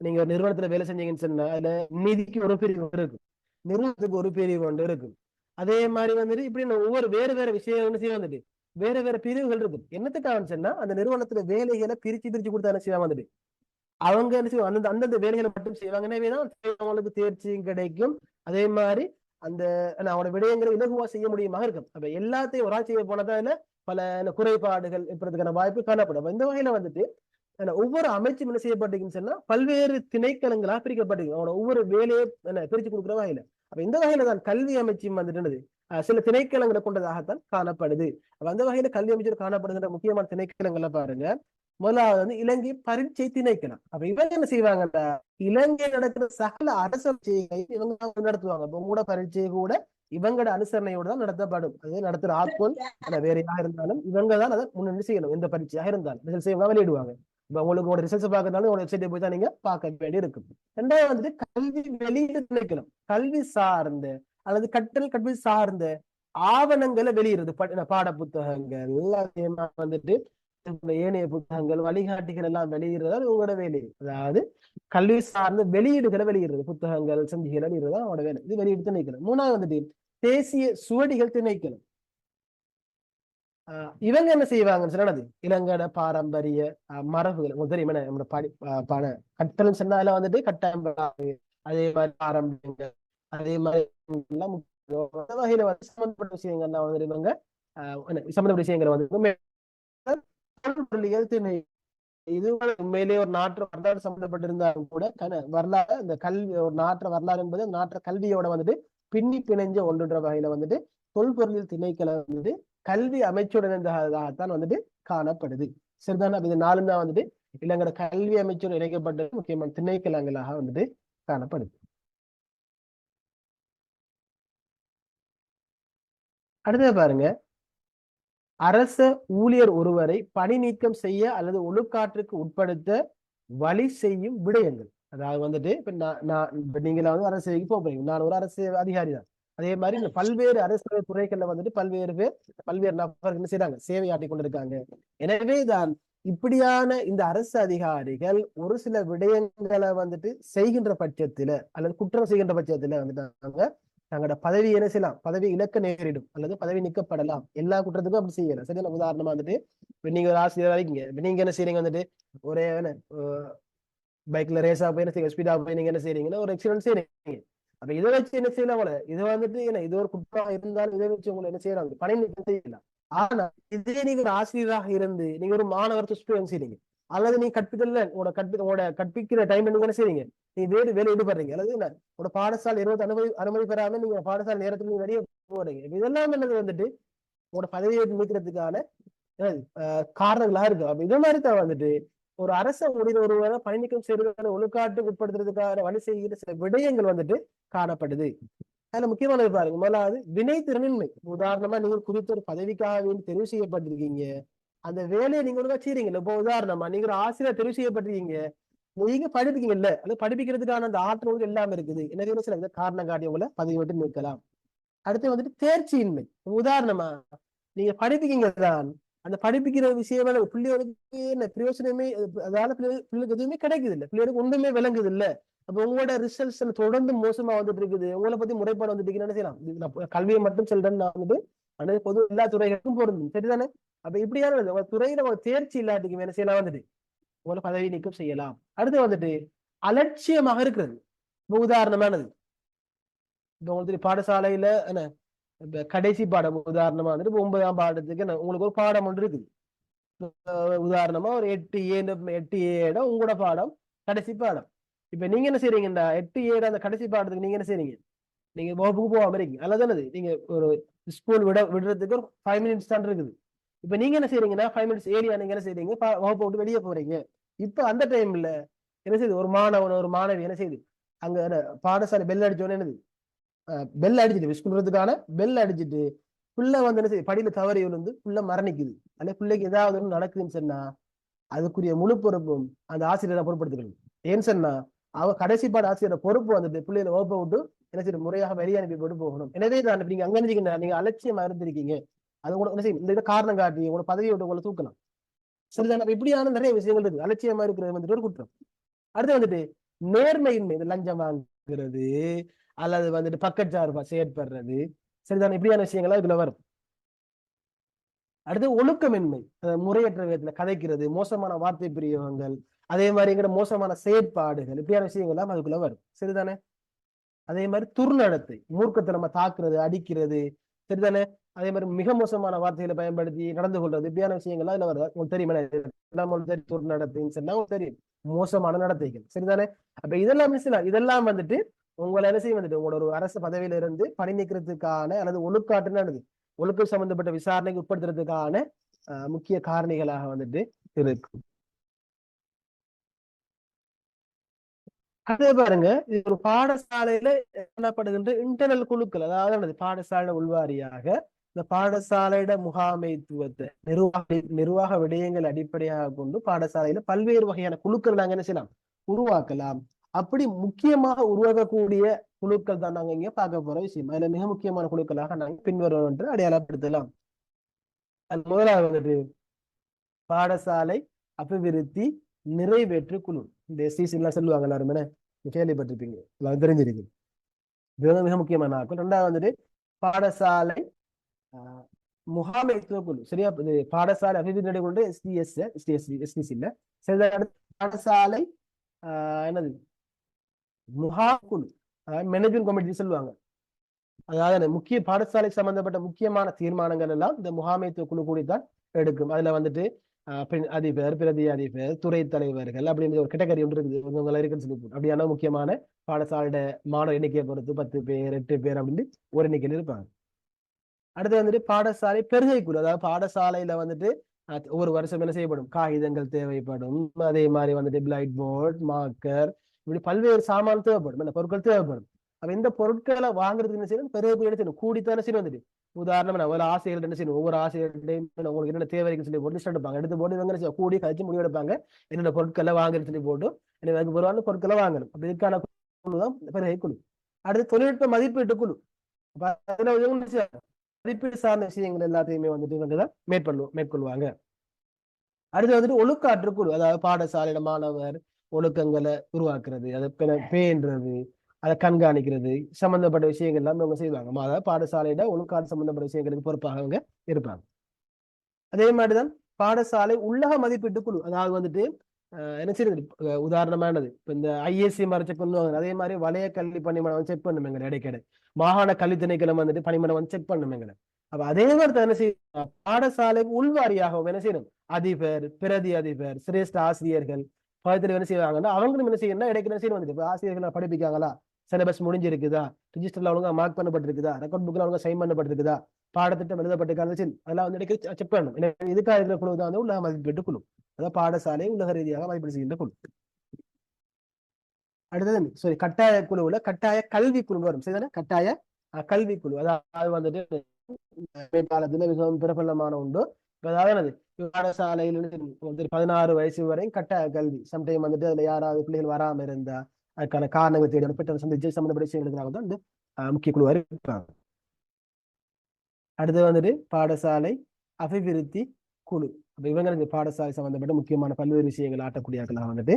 நீங்க ஒரு நிறுவனத்துல வேலை செஞ்சீங்கன்னு சொன்னா அதுல நிதிக்கு ஒரு பிரிவு இருக்கும், நிறுவனத்துக்கு ஒரு பிரிவு ஒன்று இருக்கும். அதே மாதிரி வந்துட்டு இப்படி ஒவ்வொரு வேறு வேற விஷயம் செய்ய வந்துட்டு வேற வேற பிரிவுகள் இருக்கும். என்னத்துக்காக சொன்னா அந்த நிறுவனத்துல வேலைகளை பிரிச்சு கொடுத்தா என்ன செய்வாங்க வந்துட்டு அவங்க என்ன செய்வாங்க அந்தந்த வேலைகளை மட்டும் செய்வாங்க. எனவேதான் அவங்களுக்கு தேர்ச்சியும் கிடைக்கும், அதே மாதிரி அந்த அவனோட விடயங்களை இலகுவா செய்ய முடியுமா இருக்கும். அப்ப எல்லாத்தையும் ஒரு ஆள் செய்ய போனதால பல குறைபாடுகள் இருக்கிறதுக்கான வாய்ப்பு காணப்படும். அப்ப இந்த வகையில வந்துட்டு ஒவ்வொரு அமைச்சும் என்ன செய்யப்பட்டிருக்குன்னு சொன்னா பல்வேறு திணைக்களங்களா பிரிக்கப்பட்டிருக்கு. அவனோட ஒவ்வொரு வேலையை பிரிச்சு கொடுக்குற வகையில. அப்ப இந்த வகையில தான் கல்வி அமைச்சும் வந்துட்டு சில திணைக்களங்களை கொண்டதாகத்தான் காணப்படுது. அப்ப அந்த வகையில கல்வி அமைச்சர் காணப்படுகின்ற முக்கியமான திணைக்களங்களை பாருங்க. முதலாவது வந்து இலங்கை பரீட்சை திணைக்களம். அப்ப இவங்க என்ன செய்வாங்கன்னா இலங்கை நடக்கிற சகல அரசு பரீட்சைகளை இவங்க நடத்துவாங்க. இப்ப கூட பரீட்சை கூட இவங்களோட அனுசரணையோடு தான் நடத்தப்படும். அது நடத்துற ஆட்கள் வேற யாரா இருந்தாலும் இவங்க தான் அதை முன்னெடுத்து செய்யணும். எந்த பரீட்சையாக இருந்தாலும் ரிசல்ட் செய்வாங்க, வெளியிடுவாங்க. இப்ப உங்களுக்கு ஒரு ரிசல்ட்ஸ் பார்க்கறதுனால ஒரு வெப்சைட்டை போய் தான் நீங்க பார்க்க வேண்டி இருக்கும். ரெண்டாவது வந்துட்டு கல்வி வெளியீடு திணைக்களம். கல்வி சார்ந்த அல்லது கல்வி சார்ந்த ஆவணங்களை வெளியிடுறது, பாட புத்தகங்கள் எல்லாத்தையுமே வந்துட்டு ஏனைய புத்தகங்கள் வழிகாட்டிகள் எல்லாம் வெளியிடுறதா உங்களோட வேலை. அதாவது கல்வி சார்ந்த வெளியீடுகளை வெளியிடுறது, புத்தகங்கள் சந்திகளை வெளியிடுறதா அவனோட வேலை. இது வெளியீடு திணைக்களம். மூணாவது வந்துட்டு தேசிய சுவடிகள் திணைக்களம். இவங்க என்ன செய்வாங்கன்னு சொன்னது இலங்கட பாரம்பரிய மரபுகள் உங்களுக்கு தெரியுமா? நம்மளோட கட்டளம் சொன்னால வந்துட்டு கட்டாயம் அதே மாதிரி பாரம்பரியங்கள் அதே மாதிரி எல்லாம் வகையில வந்து சம்பந்தப்பட்ட விஷயங்கள்லாம் வந்து இவங்க சம்பந்தப்பட்ட விஷயங்களை வந்து இது உண்மையிலேயே ஒரு நாட்டு வரலாறு சம்பந்தப்பட்டிருந்தாலும் கூட வரலாறு இந்த கல்வி ஒரு நாட்டு வரலாறு என்பது நாட்டு கல்வியோட வந்துட்டு பின்னி பிணைஞ்ச ஒன்றுன்ற வகையில வந்துட்டு தொல்பொருளியல் திணைக்களம் வந்துட்டு கல்வி அமைச்சோடு இணைந்ததாகத்தான் வந்துட்டு காணப்படுது. சரிதானே? இது நாலும் தான் வந்துட்டு இலங்கை கல்வி அமைச்சோடு இணைக்கப்பட்ட முக்கியமான திணைக்களங்களாக வந்துட்டு காணப்படுது. அடுத்தது பாருங்க, அரச ஊழியர் ஒருவரை பணி நீக்கம் செய்ய அல்லது ஒழுக்காற்றுக்கு உட்படுத்த வழி செய்யும் விடயங்கள். அதாவது வந்துட்டு இப்ப நீங்கள வந்து அரசு சேவைக்கு போறீங்க, நான் ஒரு அரசு அதிகாரி தான். அதே மாதிரி இந்த பல்வேறு அரசு துறைகள்ல வந்துட்டு பல்வேறு நபர்கள் என்ன செய்யறாங்க, சேவையாற்றி கொண்டிருக்காங்க. எனவே தான் இப்படியான இந்த அரசு அதிகாரிகள் ஒரு சில விடயங்களை வந்துட்டு செய்கின்ற பட்சத்துல அல்லது குற்றம் செய்கின்ற பட்சத்துல வந்துட்டாங்க தங்களோட பதவி என்ன செய்யலாம், பதவி இழக்க நேரிடும் அல்லது பதவி நீக்கப்படலாம். எல்லா குற்றத்துக்கும் அப்படி செய்யலாம். சரியான உதாரணமா வந்துட்டு நீங்க ஒரு ஆசிரியர் இருக்கீங்க, நீங்க என்ன செய்றீங்க வந்துட்டு ஒரே பைக்ல ரேஸா போய் என்ன செய்ய ஸ்பீடா போய் நீங்க என்ன செய்றீங்கன்னா ஒரு ஆக்சிடென்ட் செய்றீங்க. அப்ப இதை வச்சு என்ன செய்யலாம், இதை வந்துட்டு என்ன இது ஒரு குற்றம் இருந்தாலும் இதை வச்சு உங்களை என்ன செய்யலாம், பணி நீக்கம் செய்யலாம். ஆனா இதே நீங்க ஒரு ஆசிரியராக இருந்து நீங்க ஒரு மாணவர் துஷ்பிரயோகம் செய்றீங்க அல்லது நீ உங்களோட கற்பிக்கிற டைம் நீங்க என்ன செய்றீங்க, நீ வேலை ஈடுபடுறீங்க அல்லது என்ன உங்களோட பாடசாலை அனுமதி பெறாம நீங்க பாடசாலை நேரத்துல நீங்க வெளியே போறீங்க. இதெல்லாம் என்னது வந்துட்டு உங்களோட பதவியை நீக்கிறதுக்கான காரணங்களா இருக்கு. அப்ப இதே மாதிரி தான் வந்துட்டு ஒரு அரச ஊழியர் ஒருவரை பணி நீக்கம் செய்யறதுக்கான ஒழுக்காட்டுக்கு உட்படுத்துறதுக்கான வழி செய்கிற சில விடயங்கள் வந்துட்டு காணப்படுது. அதுல முக்கியமானது பாருங்க, முதலாவது வினை திறனின்மை. உதாரணமா நீங்க குறித்த ஒரு பதவிக்காக வேண்டி தெரிவு செய்யப்பட்டிருக்கீங்க, அந்த வேலையை நீங்க ஒழுங்கா செய்றீங்கல்ல. இப்போ உதாரணமா நீங்க ஒரு ஆசிரியர் தெரிவு செய்யப்பட்டிருக்கீங்க, நீங்க படிப்பீங்கல்ல, அது படிப்பிக்கிறதுக்கான அந்த ஆற்றல் எல்லாம் இருக்குது. எனவே சில காரணம் காட்டி உங்களை பதவி விட்டு நிற்கலாம். அடுத்து வந்துட்டு தேர்ச்சியின்மை. உதாரணமா நீங்க படிப்பீங்க தான், அந்த படிப்பிக்கிற விஷயம் பிள்ளைகளுக்கு என்ன பிரயோசனமே, அதால பிள்ளைகளுக்கு எதுவுமே கிடைக்குது இல்லை, பிள்ளைகளுக்கு ஒன்றுமே விளங்குது இல்லை. அப்ப உங்களோட ரிசல்ட்ஸ் தொடர்ந்து மோசமா வந்துட்டு இருக்குது, உங்களை பத்தி முறைப்பாடு வந்துட்டு என்ன செய்யலாம். கல்வியை மட்டும் சொல்றேன்னு நான் வந்துட்டு பொது எல்லா துறைகளுக்கும் பொருந்தும். சரிதானே? அப்ப இப்படியான துறையில ஒரு தேர்ச்சி இல்லாட்டிக்கு என்ன செய்யலாம், வந்துட்டு உங்களை பதவி நீக்கம் செய்யலாம். அடுத்து வந்துட்டு அலட்சியமாக இருக்கிறது. உதாரணமானது இப்ப உங்களுக்கு பாடசாலையில என்ன இப்ப கடைசி பாடம் உதாரணமா வந்துட்டு 9ஆம் பாடத்துக்கு உங்களுக்கு ஒரு பாடம் ஒன்று இருக்குது. உதாரணமா ஒரு 8A உங்களோட பாடம் கடைசி பாடம். இப்ப நீங்க என்ன செய்றீங்கடா 8A அந்த கடைசி பாடத்துக்கு நீங்க என்ன செய்றீங்க, நீங்க வகுப்புக்கு போகாம இருக்கீங்க அல்லது நீங்க ஒரு ஸ்கூல் விடுறதுக்கு ஒரு 5 minutes தான் இருக்குது. இப்ப நீங்க என்ன செய்றீங்கன்னா 5 minutes ஏரியா நீங்க என்ன செய்றீங்க, வகுப்பை விட்டு வெளியே போறீங்க. இப்ப அந்த டைம்ல என்ன செய்யுது, ஒரு மாணவி என்ன செய்யுது, அங்க பாடசாலை பெல் அடிச்சோன்னு என்னது பெல் அடிச்சுட்டு ஸ்கூலுக்கான பெல் அடிச்சுட்டு பிள்ளை வந்து என்ன செய்யுது, படியில தவறி விழுந்து பிள்ளை மரணிக்குது அல்ல பிள்ளைக்கு ஏதாவது ஒன்று நடக்குதுன்னு சொன்னா அதுக்குரிய முழு பொறுப்பும் அந்த ஆசிரியரை பொறுப்படுத்திக்கணும். ஏன்னு சொன்னா அவ கடைசி பாட ஆசிரியர் பொறுப்பு வந்துட்டு பிள்ளைகளை வகுப்பை விட்டு என்ன செய்ய முறையாக வெளியே அனுப்பி போட்டு போகணும். எனவே தான் நீங்க அங்க இருந்தீங்கன்னா நீங்க அலட்சியமா இருந்திருக்கீங்க, அது கூட என்ன செய்யும், இந்த காரணம் காட்டி உங்களோட பதவியை விட்டு உங்களை தூக்கலாம். சரிதான்? இப்படியான நிறைய விஷயங்கள் இருக்கு. அலட்சியமா இருக்கிறது வந்துட்டு ஒரு குற்றம். அடுத்து வந்துட்டு நேர்மையின்மை, இந்த லஞ்சம் வாங்குறது அல்லது வந்துட்டு பக்கச்சார்பா செயற்படுறது. சரிதான்? இப்படியான விஷயங்கள்லாம் இதுல வரும். அடுத்து ஒழுக்கமின்மை, முறையற்ற விதத்துல கதைக்கிறது, மோசமான வார்த்தை பிரயோகங்கள், அதே மாதிரி மோசமான செயற்பாடுகள், இப்படியான விஷயங்கள்லாம் அதுக்குள்ள வரும். சரிதானே? அதே மாதிரி துர்நடத்தை, மூர்க்கத்தனமா தாக்குறது, அடிக்கிறது, சரிதானே? அதே மாதிரி மிக மோசமான வார்த்தைகளை பயன்படுத்தி நடந்து கொள்றது, இப்படியான விஷயங்கள்லாம் இதுல வருது. உங்களுக்கு தெரியுமா? துர்நடத்தைன்னு சொன்னா உங்களுக்கு தெரியும், மோசமான நடத்தைகள், சரிதானே? அப்ப இதெல்லாம் மிஸ்லாம், இதெல்லாம் வந்துட்டு உங்களை என்ன செய்ய வந்துட்டு உங்களோட ஒரு அரசு பதவியில இருந்து பணி நீக்கிறதுக்கான அல்லது ஒழுக்காட்டுன்னு ஒழுக்கம் சம்பந்தப்பட்ட விசாரணைக்கு உட்படுத்துறதுக்கான முக்கிய காரணிகளாக வந்துட்டு இருக்கு. அதே பாருங்க, இது ஒரு பாடசாலையில காணப்படுகின்ற இன்டர்னல் குழுக்கள், அதாவது பாடசாலை உள்வாரியாக இந்த பாடசாலையோட முகாமைத்துவத்தை நிர்வாக விடயங்கள் அடிப்படையாக கொண்டு பாடசாலையில பல்வேறு வகையான குழுக்கள் நாங்க என்ன செய்யலாம், உருவாக்கலாம். அப்படி முக்கியமாக உருவாக்கக்கூடிய குழுக்கள் தான் நாங்க இங்க பார்க்க போற விஷயம். அதுல மிக முக்கியமான குழுக்களாக நாங்க பின்வரும் என்று அடையாளப்படுத்தலாம். அது முதலாவது வந்துட்டு பாடசாலை அபிவிருத்தி நிறைவேற்று குழு. இந்த எஸ்டிசி எல்லாம் சொல்லுவாங்க, எல்லாருமே கேள்விப்பட்டிருப்பீங்க, எல்லாம் தெரிஞ்சிருக்கு. இது மிக முக்கியமான ஆக்கள். ரெண்டாவது வந்துட்டு பாடசாலை முகாமைத்துவ குழு, சரியா? இது பாடசாலை அபிவிருத்தி கொண்டு எஸ்டிஎஸ்சி இல்ல, சரி. பாடசாலை என்னது முகாக்குழு, மேனேஜ்மெண்ட் கமிட்டி சொல்லுவாங்க. அதாவது முக்கிய பாடசாலை சம்பந்தப்பட்ட முக்கியமான தீர்மானங்கள் எல்லாம் இந்த முகாமைத்துவ குழு கூடித்தான் எடுக்கும். அதுல வந்துட்டு அதிபர், பிரதி அதிபர், துறை தலைவர்கள் அப்படின்ற ஒரு கேட்டகரி ஒன்று இருக்குது, இருக்குன்னு சொல்லி அப்படியான முக்கியமான பாடசாலையோட மாணவர் எண்ணிக்கையை பொறுத்து 10 பேர் 8 பேர் அப்படின்னு ஒரு எண்ணிக்கையில் இருப்பாங்க. அடுத்து வந்துட்டு பாடசாலை பெருகை குழு, அதாவது பாடசாலையில வந்துட்டு ஒவ்வொரு வருஷம் என்ன செய்யப்படும், காகிதங்கள் தேவைப்படும். அதே மாதிரி வந்துட்டு பிளைட் போர்ட், மார்க்கர், இப்படி பல்வேறு சாமான் தேவைப்படும், இந்த பொருட்கள் தேவைப்படும். அப்ப இந்த பொருட்களை வாங்குறதுக்கு என்ன செய்யணும், பெரிய என்ன செய்யணும், கூடித்தானே செய்யணும். வந்துட்டு உதாரணம் ஒரு ஆசிரியர்கள் என்ன செய்யணும், ஒவ்வொரு ஆசிரியர்களையும் உங்களுக்கு என்னென்ன தேவைன்னு சொல்லி போட்டு லிஸ்ட் எடுப்பாங்க. எடுத்து போட்டு இவங்க என்ன கூடி கழிச்சு முடிவெடுப்பாங்க, என்னென்ன பொருட்களை வாங்குறது சொல்லி போட்டு எனக்கு பொருளான பொருட்களை வாங்கணும். அப்படி இதுக்கான குழு தான் பெரிய குழு. அடுத்து தொழில்நுட்ப மதிப்பீட்டு குழு. மதிப்பீடு சார்ந்த விஷயங்கள் எல்லாத்தையுமே வந்துட்டு இவங்கதான் மேற்கொள்வாங்க. அடுத்து வந்துட்டு ஒழுக்காற்று குழு, அதாவது பாடசாலையில மாணவர் ஒழுக்கங்களை உருவாக்குறது, அதை பேணுறது, அதை கண்காணிக்கிறது சம்பந்தப்பட்ட விஷயங்கள் எல்லாம் இவங்க செய்வாங்க. அதாவது பாடசாலையில ஒழுக்காற்று சம்பந்தப்பட்ட விஷயங்களுக்கு பொறுப்பாக அவங்க இருப்பாங்க. அதே மாதிரிதான் பாடசாலை உள்ளக மதிப்பீட்டு குழு, அதாவது வந்துட்டு என்ன செய்யுது, உதாரணமானது இப்ப இந்த ஐஏசி மாதிரி செக் பண்ணுவாங்க. அதே மாதிரி வலய கல்வி பணிமனை செக் பண்ணுமே இடைக்கிட, மாகாண கல்வி திணைக்களம் வந்துட்டு பணிமனை செக் பண்ணுமே. அப்ப அதே மாதிரி என்ன செய்யும், பாடசாலை உள்வாரியாக என்ன செய்யணும், அதிபர், பிரதி அதிபர், சிரேஷ்ட ஆசிரியர்கள் பதத்தில் என்ன செய்வாங்கன்னா அவங்களும் என்ன செய்யணும், இடைக்கிற செய்யணும் வந்துட்டு. இப்ப ஆசிரியர்கள் படிப்பிக்காங்களா, சிலபஸ் முடிஞ்சிருக்குதா, ரிஜிஸ்டர்ல ஒழுங்கா மார்க் பண்ணப்பட்டிருக்குதா, ரெக்கார்ட் புக்ல ஒழுங்கா சைன் பண்ணப்பட்டிருக்குதா, பாடத்திட்டம் எழுதப்பட்டிருக்காங்க, அதெல்லாம் வந்து செக் பண்ணணும். இதுக்காக இருக்கிற குழு தான் வந்து உலக மதிப்பீட்டு குழு, அதாவது பாடசாலை உலக ரீதியாக மதிப்பீடு செய்கின்ற குழு. அடுத்தது கட்டாய குழுவுல கட்டாய கல்வி குழு வரும், சரிதானே? கட்டாய கல்வி குழு, அதாவது வந்துட்டு காலத்துல மிகவும் பிரபலமான உண்டு. அதாவது பாடசாலையில் 16 வயசு வரையும் கட்டாய கல்வி. சம்டைம் வந்துட்டு அதுல யாராவது பிள்ளைகள் வராம இருந்தா அதுக்கான காரணங்கள் தேடி பெற்ற சந்திச்சு சம்பந்தப்பட்ட விஷயங்களுக்கு தான் வந்து முக்கிய குழுவா இருப்பாங்க. அடுத்து வந்துட்டு பாடசாலை அபிவிருத்தி குழு. அப்ப இவங்களுக்கு பாடசாலை சம்பந்தப்பட்ட முக்கியமான பல்வேறு விஷயங்கள் ஆட்டக்கூடியாக்கெல்லாம் வந்துட்டு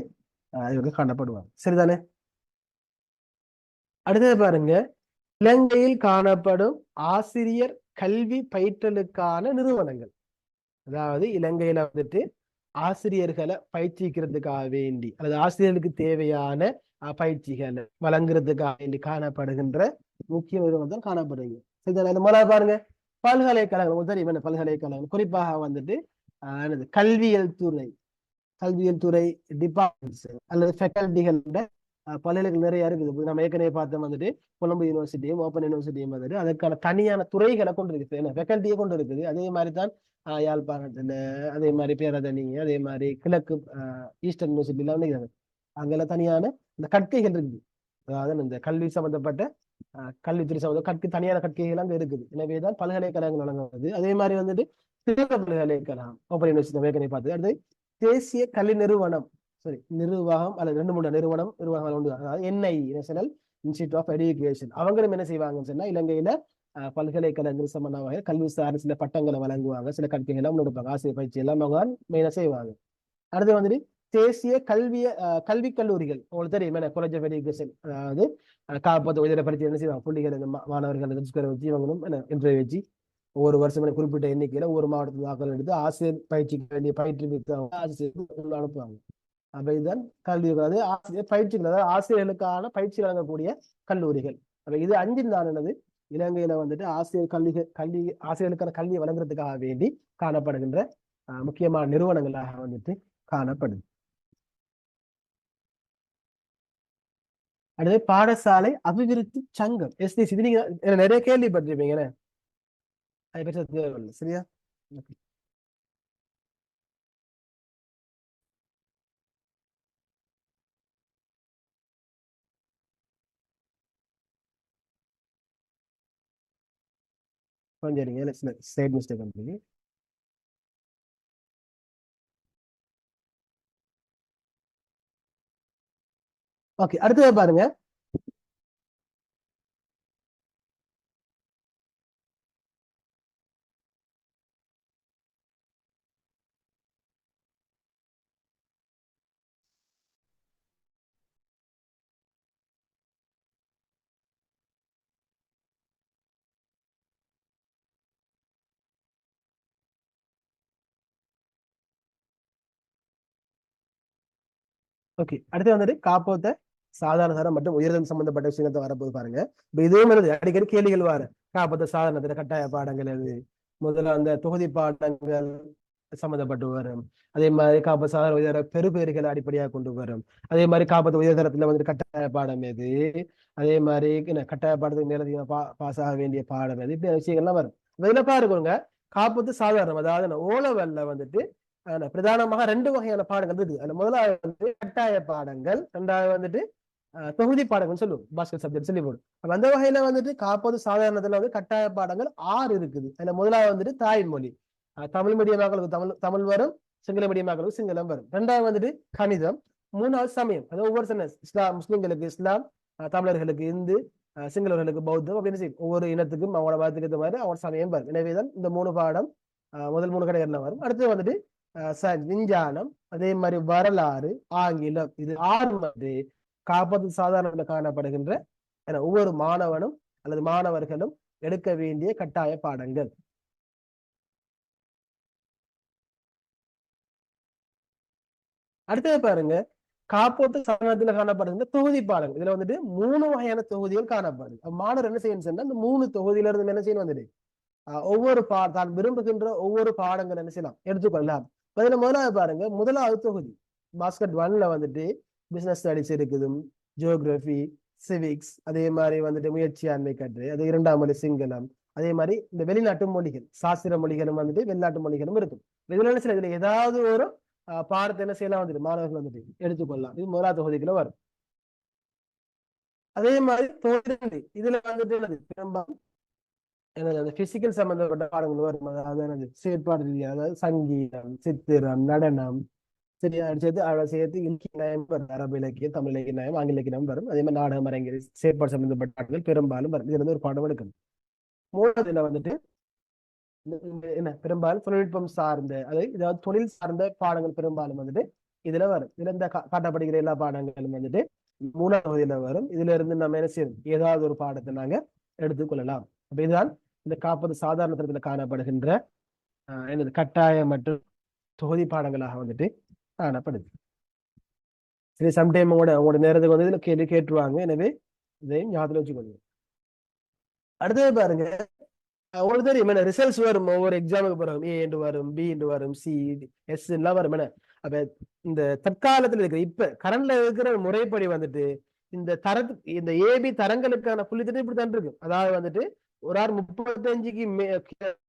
இவங்க காணப்படுவாங்க, சரிதானே? அடுத்தது பாருங்க, இலங்கையில் காணப்படும் ஆசிரியர் கல்வி பயிற்றலுக்கான நிறுவனங்கள். அதாவது இலங்கையில வந்துட்டு ஆசிரியர்களை பயிற்சிக்கிறதுக்காக வேண்டி அல்லது ஆசிரியர்களுக்கு தேவையான பயிற்சிகளை வழங்குறதுக்காக வேண்டி காணப்படுகின்ற முக்கிய நிறுவனம் தான் காணப்படுங்க. முதல்ல பாருங்க, பல்கலைக்கழகம் தெரியும், பல்கலைக்கழகம் குறிப்பாக வந்துட்டு கல்வியல் துறை டிபார்ட்மெண்ட்ஸ் அல்லது ஃபேக்கல்டிகள் பல்கலைக்கழகம் நிறைய இருக்குது. நம்ம ஏற்கனவே பார்த்தோம் வந்துட்டு கொழும்பு யூனிவர்சிட்டியும் ஓப்பன் யூனிவர்சிட்டியும் வந்துட்டு அதற்கான தனியான துறைகளை கொண்டு இருக்குது, ஃபேக்கல்ட்டியை கொண்டு இருக்குது. அதே மாதிரி தான் யாழ்ப்பாணத்துல, அதே மாதிரி பேரதனி, அதே மாதிரி கிழக்கு ஈஸ்டர்ன் யூனிவர்சிட்டியில அங்கெல்லாம் தனியான இந்த கற்கைகள் இருக்குது. அதாவது இந்த கல்வி சம்பந்தப்பட்ட கல்வித்துறை சம்பந்த தனியான கற்கைகள் அங்க இருக்குது. எனவேதான் பல்கலைக்கழகங்கள் வழங்குவது. அதே மாதிரி வந்துட்டு பல்கலைக்கழகம் ஓப்பன் யூனிவர்சிட்டி ஏற்கனவே பார்த்தது. அடுத்து தேசிய கல்வி நிறுவனம், நிர்வாகம் அல்லது 2-3 நிறுவனங்கள் உண்டு. அதாவது NI, national institute of education. அவங்களும் என்ன செய்வாங்கன்னு சொன்னா இலங்கையில பல்கலைக்கழகங்கள் சம்பந்தமாக கல்வி சார்ந்த சில பட்டங்களை வழங்குவாங்க, சில கற்கைகள் எல்லாம் கொடுப்பாங்க, ஆசிரியர் பயிற்சி எல்லாம் அவங்க மெயினா செய்வாங்க. அடுத்து வந்துட்டு தேசிய கல்வி கல்லூரிகள், உங்களுக்கு தெரியும் காலேஜ் ஆஃப் எஜுகேஷன். அதாவது காப்பத்து உயர பரிச்சை என்ன செய்வாங்க, புள்ளிகள் மாணவர்கள் வச்சு இவங்களும் இன்டர்வியூ வச்சு ஒவ்வொரு வருஷம் குறிப்பிட்ட எண்ணிக்கையில ஒவ்வொரு மாவட்டத்தில் வாக்கள் எடுத்து ஆசிரியர் பயிற்சிக்கு வேண்டிய பயிற்றுவிக்க ஆசிரியர் அனுப்புவாங்க. அப்ப இதுதான் கல்வி, அதாவது ஆசிரியர் பயிற்சிகள், அதாவது ஆசிரியர்களுக்கான பயிற்சி வழங்கக்கூடிய கல்லூரிகள். அப்ப இது 5 தான் என்னது இலங்கையில வந்துட்டு கல்வி ஆசிரியர்களுக்கான கல்வியை வழங்குறதுக்காக வேண்டி காணப்படுகின்ற முக்கியமான நிறுவனங்களாக வந்துட்டு காணப்படுது. அடுத்து பாடசாலை அபிவிருத்தி சங்கம், எஸ்டிசி. இது நீங்க நிறைய கேள்விப்பட்டிருப்பீங்க, அதை பற்றி தேவையில்லை. சரியா? கொஞ்சம் இருங்க, ஸ்லைட் மிஸ்டேக் வந்து. ஓகே, அடுத்தது பாருங்க. ஓகே, அடுத்து வந்துட்டு காப்போத்த சாதாரண தரம் மற்றும் உயர்தரம் சம்பந்தப்பட்ட விஷயத்தை வரப்போது பாருங்க. இப்ப இதுவும் அடிக்கடி கேள்விகள் வாரு. காப்போத்த சாதாரணத்துல கட்டாய பாடங்கள் எது, முதல்ல அந்த தொகுதி பாடங்கள் சம்மந்தப்பட்டு வரும். அதே மாதிரி காப்போத்த சாதாரண உயர்தர பெறுபேறுகளை அடிப்படையாக கொண்டு வரும். அதே மாதிரி காப்போத்த உயர்தரத்துல வந்துட்டு கட்டாய பாடம் எது, அதே மாதிரி கட்டாய பாடத்துக்கு மேல பாஸ் ஆக வேண்டிய பாடம் எது, இப்படி விஷயங்கள்லாம் வரும். இதுல பாருங்க, காப்போத்து சாதாரணம், அதாவது ஓலவெல்ல வந்துட்டு பிரதானமாக 2 வகையான பாடங்கள் இருக்குது. அதுல முதலாவது வந்து கட்டாய பாடங்கள், 2வது வந்துட்டு தொகுதி பாடங்கள் சொல்லுவோம், பாஸ்கெட் சப்ஜெக்ட் சொல்லி போடும். அப்ப அந்த வகையில வந்துட்டு காப்போது சாதாரணத்துல வந்து கட்டாய பாடங்கள் 6 இருக்குது. அதுல முதலாவது வந்துட்டு தாய்மொழி, தமிழ் மீடியம் மக்களுக்கு தமிழ் வரும், சிங்கள மீடியம் மக்களுக்கு சிங்களம் வரும். 2வது வந்துட்டு கணிதம், 3வது சமயம், அதாவது ஒவ்வொரு இஸ்லாம், முஸ்லிம்களுக்கு இஸ்லாம், தமிழர்களுக்கு இந்து, சிங்களவர்களுக்கு பௌத்தம், அப்படின்னு சொல்லி ஒவ்வொரு இனத்துக்கும் அவங்களோட மதத்துக்கு ஏற்ற மாதிரி அவங்களோட சமயம் வரும். எனவேதான் இந்த 3 பாடம் முதல் 3 கடைகள்ல வரும். அடுத்து வந்துட்டு விஞ்ஞானம், அதே மாதிரி வரலாறு, ஆங்கிலம், இது 6 வந்து காப்பது சாதாரண காணப்படுகின்ற ஒவ்வொரு மாணவனும் அல்லது மாணவர்களும் எடுக்க வேண்டிய கட்டாய பாடங்கள். அடுத்தது பாருங்க, காப்போத்து சாதனத்துல காணப்படுகின்ற தொகுதி பாடங்கள். இதுல வந்துட்டு 3 வகையான தொகுதிகள் காணப்படுது. மாணவர் என்ன செய்யணும் சொன்னா, இந்த 3 தொகுதியில இருந்து என்ன செய்யணும் வந்துட்டு ஒவ்வொரு தான் விரும்புகின்ற ஒவ்வொரு பாடங்கள் என்ன செய்யலாம், எடுத்துக்கொள்ளலாம். அதுல முதலாவது பாருங்க, முதலாவது தொகுதி பாஸ்கெட் 1ல வந்துட்டு பிசினஸ் ஸ்டடிஸ் இருக்குது, ஜியோகிராபி, சிவிக்ஸ், அதே மாதிரி வந்துட்டு முயற்சியாண்மை கற்று, அது 2ஆம் மொழி சிங்களம், அதே மாதிரி இந்த வெளிநாட்டு மொழிகள், சாஸ்திர மொழிகளும் வந்துட்டு வெளிநாட்டு மொழிகளும் இருக்கும். இதுல என்ன செய்யலாம், இதுல ஏதாவது ஒரு பாடத்தை என்ன செய்யலாம் வந்துட்டு மாணவர்கள் வந்துட்டு எடுத்துக்கொள்ளலாம். இது முதலாவது தொகுதிக்குள்ள வரும். அதே மாதிரி தொகுதி இதுல வந்துட்டு என்னது பெரும்பாலும் அந்த பிசிக்கல் சம்பந்தப்பட்ட பாடங்கள் வரும். அதாவது செயற்பாடு ரீதியாக, அதாவது சங்கீதம், சித்திரம், நடனம், சரியா சேர்த்து அவளை சேர்த்து இலக்கிய நயம் வரும், அரபு இலக்கியம், தமிழ் இலக்கிய நயம், ஆங்கில இலக்கிய நயம் வரும். அதே மாதிரி நாடகம், அரங்கியல், செயற்பாடு சம்பந்தப்பட்ட பாடங்கள் பெரும்பாலும் வரும். இதுல இருந்து ஒரு பாடம் எடுக்கணும். 3வதுல வந்துட்டு என்ன பெரும்பாலும் தொழில்நுட்பம் சார்ந்த, அதாவது தொழில் சார்ந்த பாடங்கள் பெரும்பாலும் வந்துட்டு இதுல வரும். இதுல இந்த காட்டப்படுகிற எல்லா பாடங்களும் வந்துட்டு 3ஆம் தொகுதியில வரும். இதுல இருந்து நம்ம என்ன செய்யணும், ஏதாவது ஒரு பாடத்தை நாங்க எடுத்துக்கொள்ளலாம். அப்ப இதுதான் இந்த காப்பது சாதாரண தரத்துல காணப்படுகின்ற என்னது கட்டாய மற்றும் தொகுதி பாடங்களாக வந்துட்டு காணப்படுது. சரி, சம்டைம் உங்களோட நேரத்துக்கு வந்து இதுல கேள்வி கேட்டுருவாங்க. எனவே இதையும் ஞாபகம் வச்சுக்கொள்ளுங்க. அடுத்தது பாருங்க, உங்களுக்கு தெரியும் என்ன ரிசல்ட்ஸ் வரும், ஒவ்வொரு எக்ஸாமுக்கு பிறகு ஏ என்று வரும், பி என்று வரும், சி, எஸ் எல்லாம் வரும். என்ன அப்ப இந்த தற்காலத்துல இருக்கிற இப்ப கரண்ட்ல இருக்கிற முறைப்படி வந்துட்டு இந்த இந்த ஏபி தரங்களுக்கான புள்ளித்திட்டம் இப்படித்தான் இருக்கு. அதாவது வந்துட்டு ஒரு ஆறு 35க்கு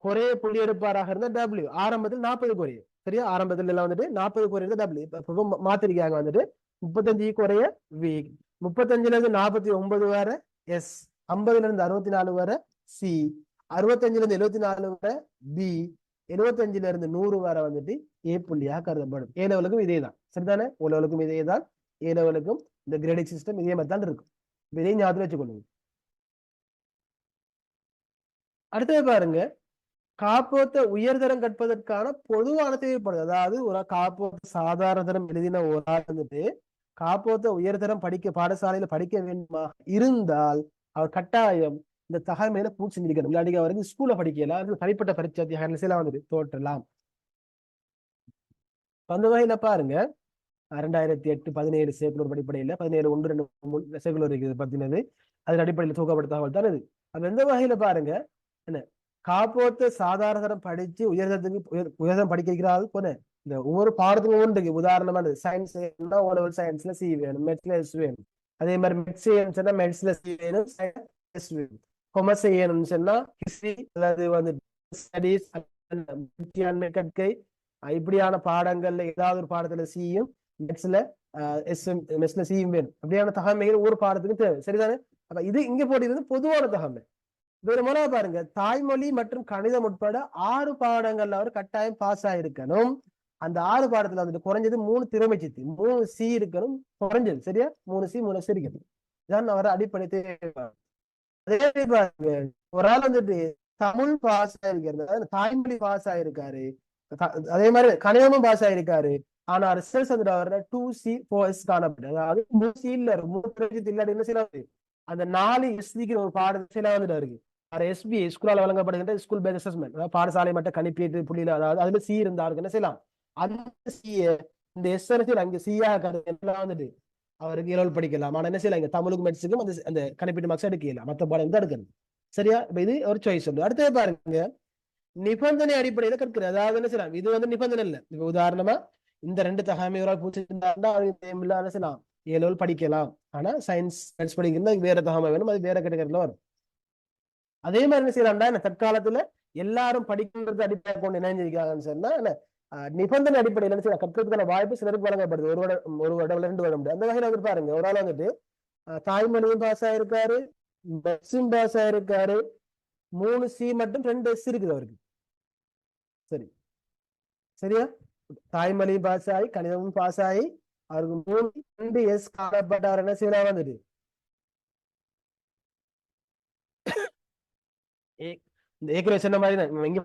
குறைய புள்ளி எடுப்பாராக இருந்தா டபிள்யூ, ஆரம்பத்தில் 40 குறையும். சரியா, ஆரம்பத்துல எல்லாம் வந்துட்டு 40 குறைய டபிள்யூ. இப்ப மாத்திருக்காங்க வந்துட்டு 35 குறைய வி, 35ல இருந்து 49 வர எஸ், 50ல இருந்து 64 வர சி, 65ல இருந்து 74 வர பி, 75ல இருந்து 100 வர வந்துட்டு ஏ புள்ளியாக கருதப்படும். ஏ லெவலுக்கும் இதே தான், சரிதானே? ஓ லெவலுக்கும் இதே தான், ஏ லெவலுக்கும் இந்த கிரேடிங் சிஸ்டம் இதே மாதிரி தான் இருக்கும். இதையும் ஞாபகத்தில் வச்சுக்கொள்ளுங்க. அடுத்தது பாருங்க, காப்போத்த உயர்தரம் கற்பதற்கான பொதுவான தேவைப்படுது. அதாவது ஒரு காப்போத்த சாதாரண தரம் எழுதின ஒரு ஆள் வந்துட்டு காப்போத்த உயர்தரம் பாடசாலையில படிக்க வேண்டுமா இருந்தால் அவர் கட்டாயம் இந்த தகமையில பூச்சி செஞ்சிருக்கணும். இல்லாட்டி அவருக்கு ஸ்கூல்ல படிக்கலாம், தனிப்பட்ட பரீட்சை வந்துட்டு தோற்றலாம். அந்த வகையில பாருங்க, 2008-17 சேக்குலர் அடிப்படையில் 17-1-2 சேக்குலர் இருக்குது பத்தினது. அதன் அடிப்படையில் தூக்கப்பட்ட தகவல் தான் இது. அது எந்த வகையில பாருங்க, என்ன காப்போத்த சாதாரண தரம் படிச்சு உயர்தரத்துக்கு உயர்தரம் படிக்க வைக்கிறாள் போன இந்த ஒவ்வொரு பாடத்துக்கும் ஒன்று உதாரணமா சயின்ஸ் ஓலெவல் சயின்ஸ்ல சி வேணும், மெட்ஸ்ல எஸ் வேணும். அதே மாதிரி மெட்ஸ் சொன்னா மெட்ஸ்ல சி வேணும், எஸ் வேணும். கொமர்ஸ் செய்யணும்னு சொன்னா ஹிஸ்டரி அல்லது வந்து ஸ்டடீஸ் கற்கை இப்படியான பாடங்கள்ல ஏதாவது ஒரு பாடத்துல சியும் மெட்ஸ்ல மெட்ஸ்ல சியும் வேணும். அப்படியான தகமைகள் ஒவ்வொரு பாடத்துக்கும் தேவை. சரிதானே? அப்ப இது இங்க போட்டிருந்தது பொதுவான தகமை. வேற மூலம் பாருங்க, தாய்மொழி மற்றும் கணிதம் உட்பட 6 பாடங்கள்ல அவர் கட்டாயம் பாஸ் ஆயிருக்கணும். அந்த 6 பாடத்துல வந்துட்டு குறைஞ்சது 3 திறமை சித்தி 3 சி இருக்கணும் குறைஞ்சது. சரியா? 3 சி 3 சி இருக்கணும். இதான் அவர் அடிப்படை தேவை. அதே பாருங்க, ஒரு ஆள் வந்துட்டு தமிழ் பாஸ் ஆயிருக்காரு, தாய்மொழி பாஸ் ஆயிருக்காரு, அதே மாதிரி கணிதமும் பாஸ் ஆயிருக்காரு. ஆனா ரிசல்ட்ஸ் வந்துட்டு அவர் 2C 4S காணப்படும். அதாவது 3C இல்ல 3 இல்லாட்டி என்ன செய்யலாம், அந்த 4 எஸ்பிக்கு ஒரு பாடத்துல வந்துட்டு இருக்கு. எஸ்பி ஸ்கூலால் வழங்கப்படுகின்ற ஸ்கூல் பேஸ் அசஸ்மெண்ட், பாடசாலை மட்டும் கணிப்பீட்டு புள்ளியில, அதாவது அதுல சி இருந்தா அவருக்கு என்ன செய்யலாம், அந்த சிஏ இந்த எஸ்என்சி அங்க சியா வந்துட்டு அவருக்கு இலவல் படிக்கலாம். ஆனா என்ன செய்யலாம், இங்க தமிழுக்கும் மெட்ஸுக்கும் அந்த கணிப்பீட்டு மார்க்ஸ் எடுக்கலாம், மற்ற பாடம் தான் எடுக்கணும். சரியா? இது ஒரு சாய்ஸ் உண்டு. அடுத்தது பாருங்க, நிபந்தனை அடிப்படையில கற்கிறது. அதாவது என்ன செய்யலாம், இது வந்து நிபந்தனை இல்லை. இப்ப உதாரணமா இந்த 2 தகமையோரால் பூச்சிருந்தாருன்னா என்ன செய்யலாம், ஏழு படிக்கலாம். ஆனா சயின்ஸ் மேத்ஸ் படிக்கிறதா வேற தகமை வேணும், அது வேற கேட்டகரியில வரும். அதே மாதிரி என்ன செய்யலாம்டா, தற்காலத்துல எல்லாரும் படிக்கின்றது அடிப்படை கொண்டு இணைஞ்சிருக்காங்கன்னு சொன்னா நிபந்தனை அடிப்படையில் என்ன செய்யலாம், கற்கிறதுக்கான வாய்ப்பு சிலருக்கு வழங்கப்படுது. ஒரு வருடம் 2 வருடம். அந்த வகையில வந்து பாருங்க, ஒரு ஆள் வந்துட்டு தாய்மொழியும் பாஸ் ஆயிருக்காரு, மெட்ஸும் பாஸ் ஆயிருக்காரு, 3C மட்டும் 2S இருக்குது அவருக்கு. சரி சரியா? தாய்மொழியும் பாஸ் ஆகி கணிதமும் பாஸ் ஆகி அவருக்கு 2S காணப்பட்டார். என்ன செய்யலாம் வந்துட்டு ஏற்கனவே சொன்ன மாதிரி இங்க